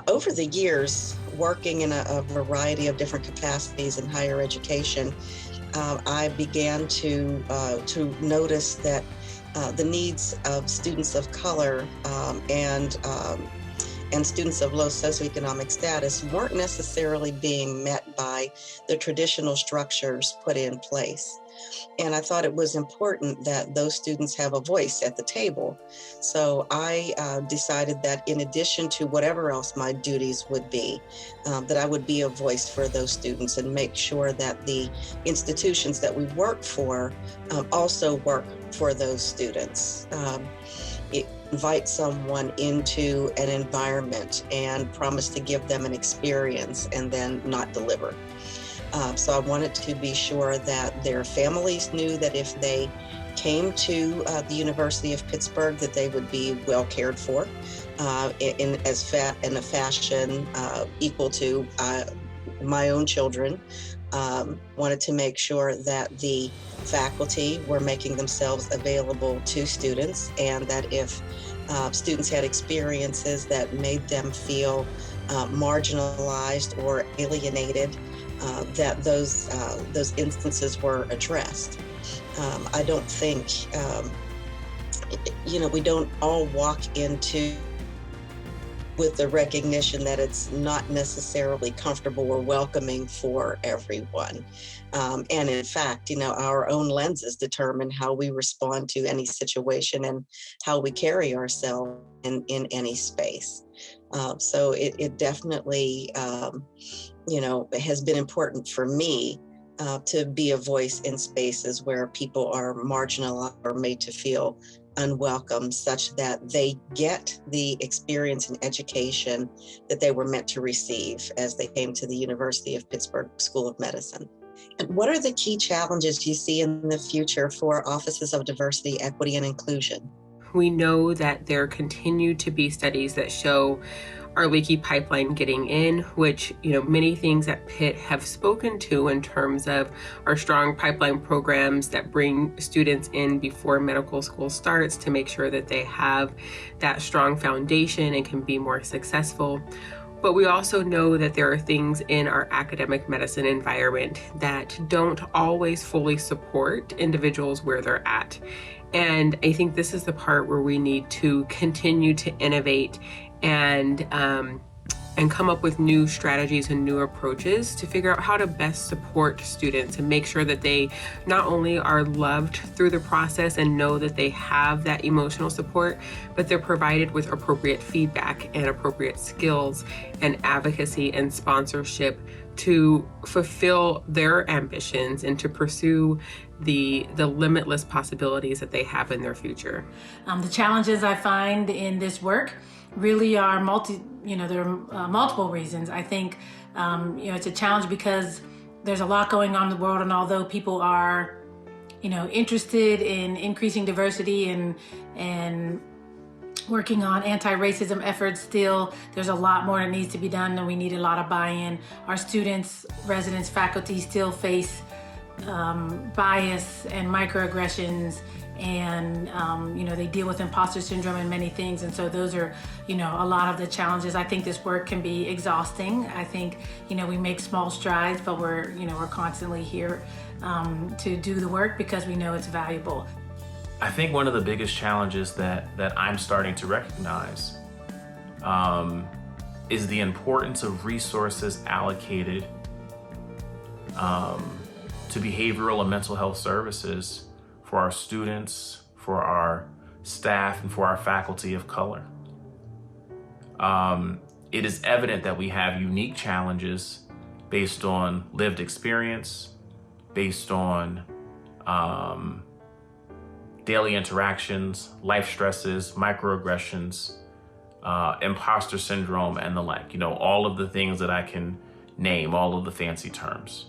Over the years, working in a variety of different capacities in higher education, I began to notice that the needs of students of color and students of low socioeconomic status weren't necessarily being met by the traditional structures put in place. And I thought it was important that those students have a voice at the table. So I decided that in addition to whatever else my duties would be, that I would be a voice for those students and make sure that the institutions that we work for also work for those students. Invite someone into an environment and promise to give them an experience and then not deliver. So I wanted to be sure that their families knew that if they came to the University of Pittsburgh, that they would be well cared for in a fashion equal to my own children. Wanted to make sure that the faculty were making themselves available to students, and that if students had experiences that made them feel marginalized or alienated, that those instances were addressed. I don't think, we don't all walk into with the recognition that it's not necessarily comfortable or welcoming for everyone. And in fact, our own lenses determine how we respond to any situation and how we carry ourselves in any space. So it definitely, has been important for me to be a voice in spaces where people are marginalized or made to feel unwelcome, such that they get the experience and education that they were meant to receive as they came to the University of Pittsburgh School of Medicine. And what are the key challenges you see in the future for offices of diversity, equity, and inclusion? We know that there continue to be studies that show our leaky pipeline getting in, which, many things at Pitt have spoken to in terms of our strong pipeline programs that bring students in before medical school starts to make sure that they have that strong foundation and can be more successful. But we also know that there are things in our academic medicine environment that don't always fully support individuals where they're at. And I think this is the part where we need to continue to innovate and come up with new strategies and new approaches to figure out how to best support students and make sure that they not only are loved through the process and know that they have that emotional support, but they're provided with appropriate feedback and appropriate skills and advocacy and sponsorship to fulfill their ambitions and to pursue the limitless possibilities that they have in their future. The challenges I find in this work really are there are multiple reasons. I think, it's a challenge because there's a lot going on in the world, and although people are, interested in increasing diversity and working on anti-racism efforts, still there's a lot more that needs to be done, and we need a lot of buy-in. Our students, residents, faculty still face bias and microaggressions, and they deal with imposter syndrome and many things, and so those are a lot of the challenges. I think this work can be exhausting. I think we make small strides, but we're constantly here to do the work because we know it's valuable. I think one of the biggest challenges that I'm starting to recognize is the importance of resources allocated to behavioral and mental health services for our students, for our staff, and for our faculty of color. It is evident that we have unique challenges based on lived experience, based on daily interactions, life stresses, microaggressions, imposter syndrome, and the like. You know, all of the things that I can name, all of the fancy terms.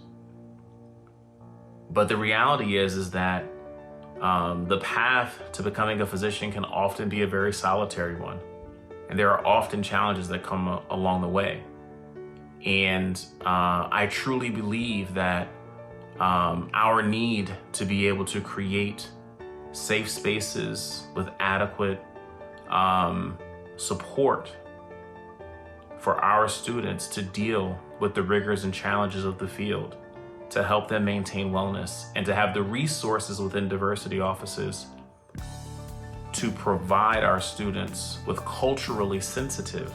But the reality is that the path to becoming a physician can often be a very solitary one. And there are often challenges that come along the way. And I truly believe that our need to be able to create safe spaces with adequate support for our students to deal with the rigors and challenges of the field, to help them maintain wellness, and to have the resources within diversity offices to provide our students with culturally sensitive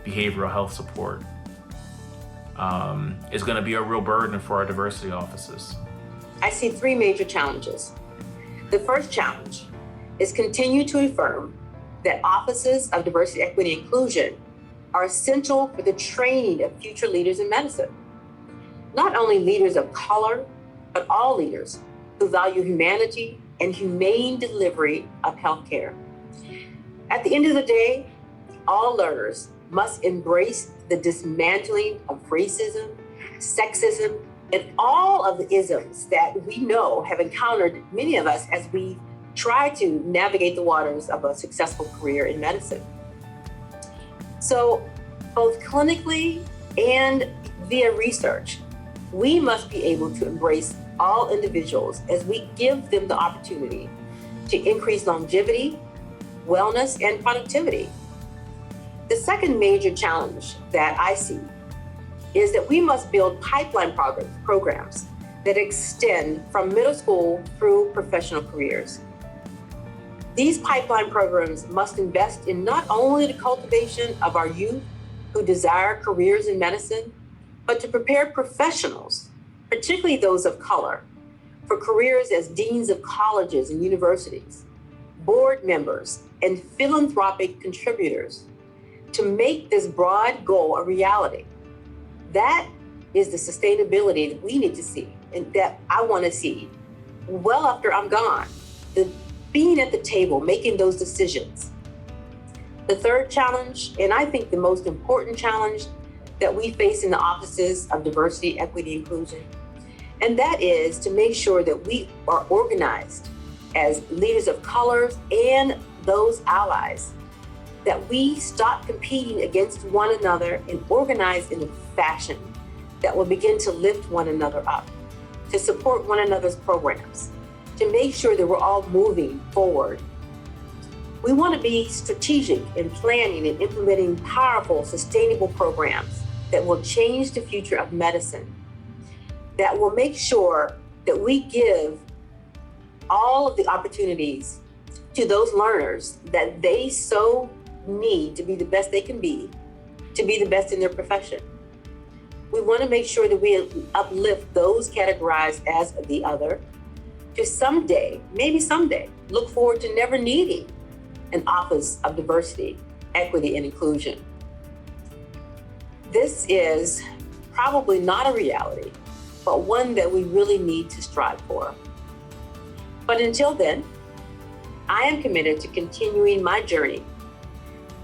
behavioral health support is going to be a real burden for our diversity offices. I see three major challenges. The first challenge is continue to affirm that offices of diversity, equity, and inclusion are essential for the training of future leaders in medicine. Not only leaders of color, but all leaders who value humanity and humane delivery of healthcare. At the end of the day, all learners must embrace the dismantling of racism, sexism, and all of the isms that we know have encountered many of us as we try to navigate the waters of a successful career in medicine. So both clinically and via research, we must be able to embrace all individuals as we give them the opportunity to increase longevity, wellness, and productivity. The second major challenge that I see is that we must build pipeline programs that extend from middle school through professional careers. These pipeline programs must invest in not only the cultivation of our youth who desire careers in medicine, but to prepare professionals, particularly those of color, for careers as deans of colleges and universities, board members, and philanthropic contributors, to make this broad goal a reality. That is the sustainability that we need to see and that I want to see well after I'm gone. Being at the table, making those decisions. The third challenge, and I think the most important challenge that we face in the offices of diversity, equity, inclusion, and that is to make sure that we are organized as leaders of colors and those allies, that we stop competing against one another and organize in a fashion that will begin to lift one another up, to support one another's programs, to make sure that we're all moving forward. We want to be strategic in planning and implementing powerful, sustainable programs that will change the future of medicine, that will make sure that we give all of the opportunities to those learners that they so need to be the best they can be, to be the best in their profession. We want to make sure that we uplift those categorized as the other, to someday, maybe someday, look forward to never needing an office of diversity, equity, and inclusion. This is probably not a reality, but one that we really need to strive for. But until then, I am committed to continuing my journey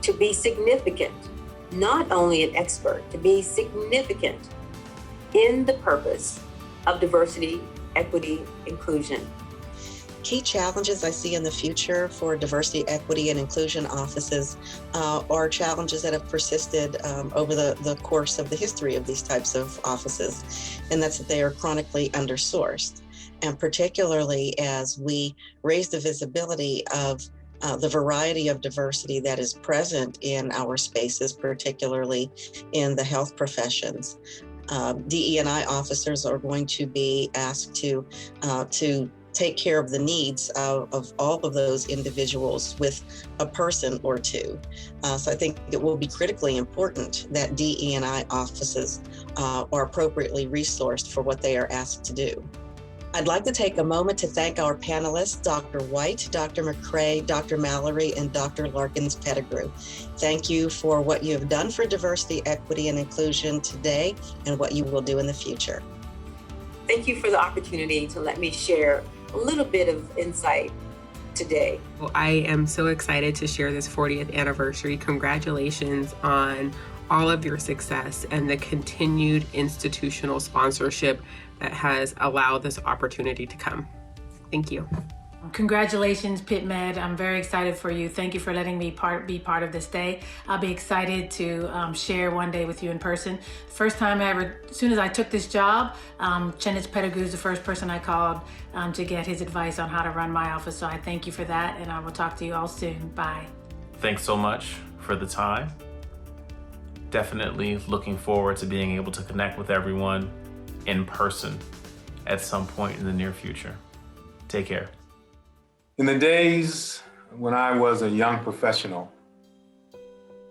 to be significant, not only an expert, to be significant in the purpose of diversity, equity, inclusion. Key challenges I see in the future for diversity, equity, and inclusion offices are challenges that have persisted over the course of the history of these types of offices, and that's that they are chronically undersourced. And particularly as we raise the visibility of the variety of diversity that is present in our spaces, particularly in the health professions. DE&I officers are going to be asked to take care of the needs of all of those individuals with a person or two. So I think it will be critically important that DE&I offices are appropriately resourced for what they are asked to do. I'd like to take a moment to thank our panelists, Dr. White, Dr. McCrae, Dr. Mallory, and Dr. Larkins-Pettigrew. Thank you for what you have done for diversity, equity, and inclusion today and what you will do in the future. Thank you for the opportunity to let me share a little bit of insight today. Well, I am so excited to share this 40th anniversary. Congratulations on all of your success and the continued institutional sponsorship that has allowed this opportunity to come. Thank you. Congratulations, Pitt Med. I'm very excited for you. Thank you for letting me be part of this day. I'll be excited to share one day with you in person. First time ever, as soon as I took this job, Chennis Pettigrew is the first person I called to get his advice on how to run my office. So I thank you for that, and I will talk to you all soon. Bye. Thanks so much for the time. Definitely looking forward to being able to connect with everyone in person at some point in the near future. Take care. In the days when I was a young professional,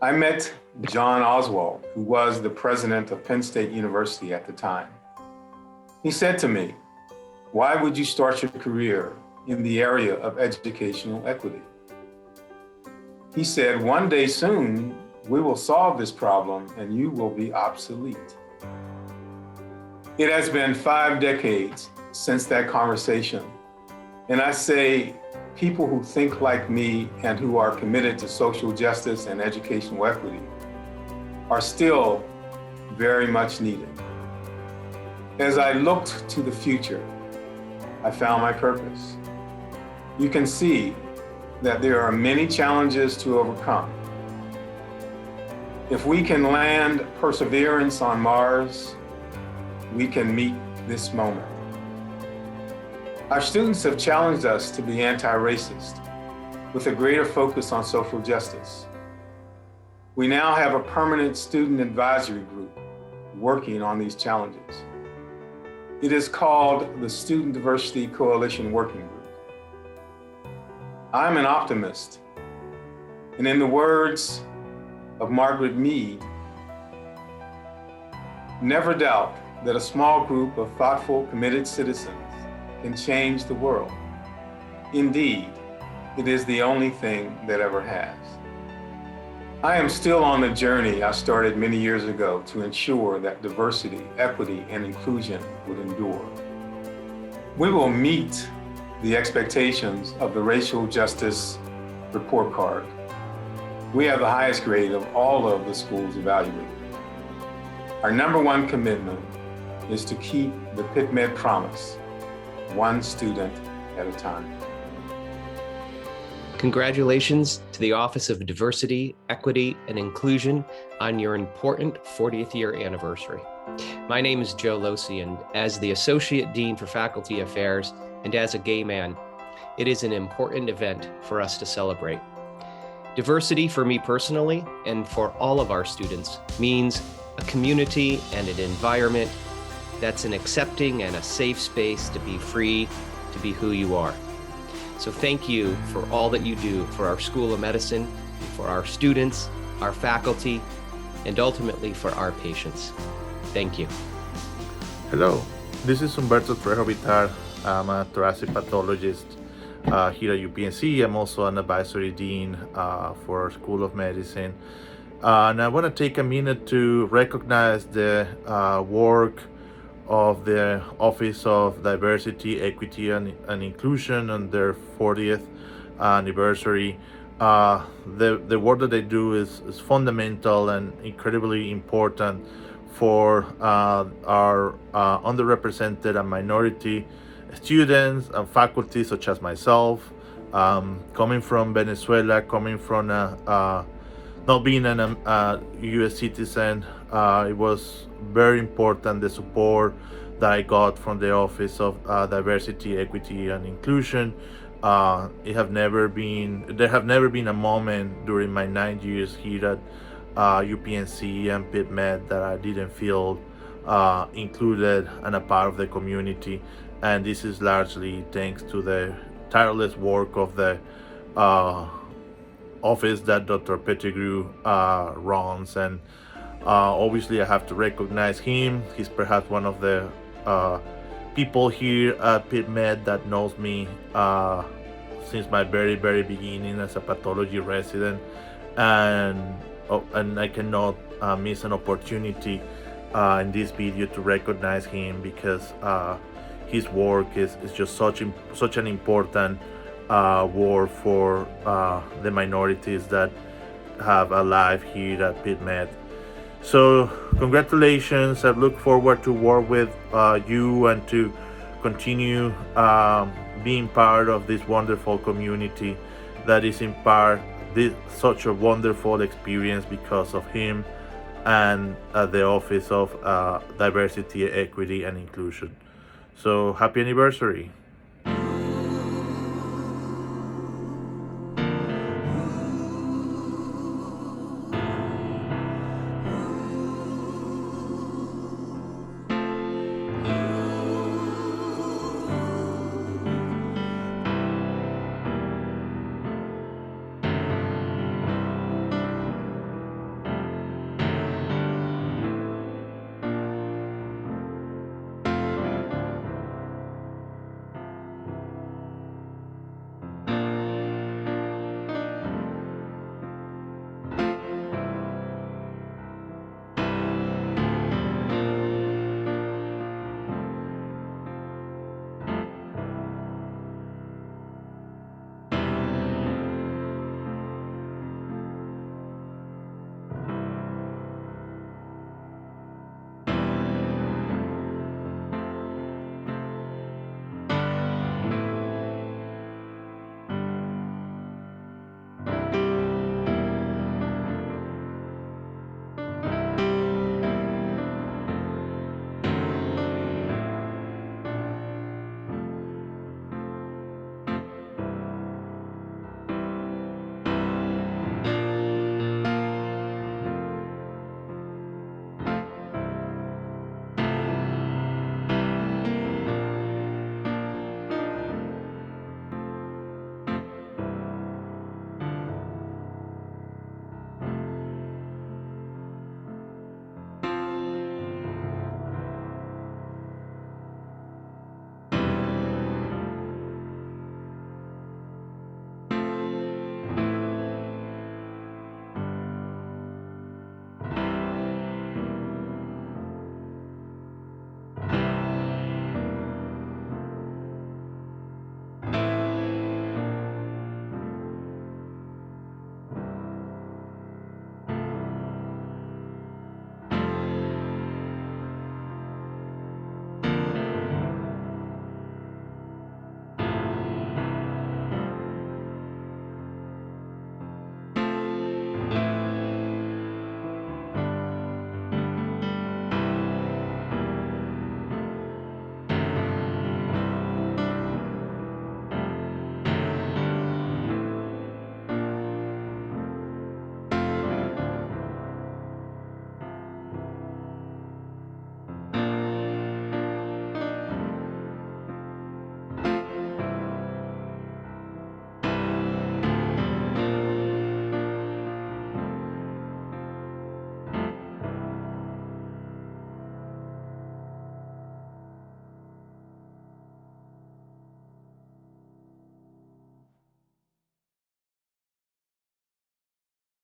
I met John Oswald, who was the president of Penn State University at the time. He said to me, "Why would you start your career in the area of educational equity?" He said, "One day soon, we will solve this problem and you will be obsolete." It has been 5 decades since that conversation, and I say, people who think like me and who are committed to social justice and educational equity are still very much needed. As I looked to the future, I found my purpose. You can see that there are many challenges to overcome. If we can land perseverance on Mars, we can meet this moment. Our students have challenged us to be anti-racist with a greater focus on social justice. We now have a permanent student advisory group working on these challenges. It is called the Student Diversity Coalition Working Group. I'm an optimist, and in the words of Margaret Mead, never doubt that a small group of thoughtful, committed citizens can change the world. Indeed, it is the only thing that ever has. I am still on the journey I started many years ago to ensure that diversity, equity, and inclusion would endure. We will meet the expectations of the Racial Justice Report Card. We have the highest grade of all of the schools evaluated. Our #1 commitment is to keep the Pitt Med promise, one student at a time. Congratulations to the Office of Diversity, Equity, and Inclusion on your important 40th year anniversary. My name is Joe Losi, and as the Associate Dean for Faculty Affairs and as a gay man, it is an important event for us to celebrate. Diversity for me personally and for all of our students means a community and an environment that's an accepting and a safe space to be free to be who you are. So thank you for all that you do for our School of Medicine, for our students, our faculty, and ultimately for our patients. Thank you. Hello, this is Humberto Trejo Vitar. I'm a thoracic pathologist here at UPNC. I'm also an advisory dean for our School of Medicine. And I want to take a minute to recognize the work of the Office of Diversity, Equity, and Inclusion on their 40th anniversary. The work that they do is fundamental and incredibly important for our underrepresented and minority students and faculty such as myself. Coming from Venezuela, coming from not being a U.S. citizen, it was very important, the support that I got from the Office of Diversity, Equity, and Inclusion. There have never been a moment during my 9 years here at UPNC and Pitt Med that I didn't feel included and a part of the community. And this is largely thanks to the tireless work of the office that Dr. Pettigrew runs. And obviously I have to recognize him. He's perhaps one of the people here at Pitt Med that knows me since my very beginning as a pathology resident, and I cannot miss an opportunity in this video to recognize him because his work is just such an important work for the minorities that have a life here at Pitt Med. So congratulations. I look forward to work with you and to continue being part of this wonderful community that is in part such a wonderful experience because of him and the Office of Diversity, Equity, and Inclusion. So happy anniversary.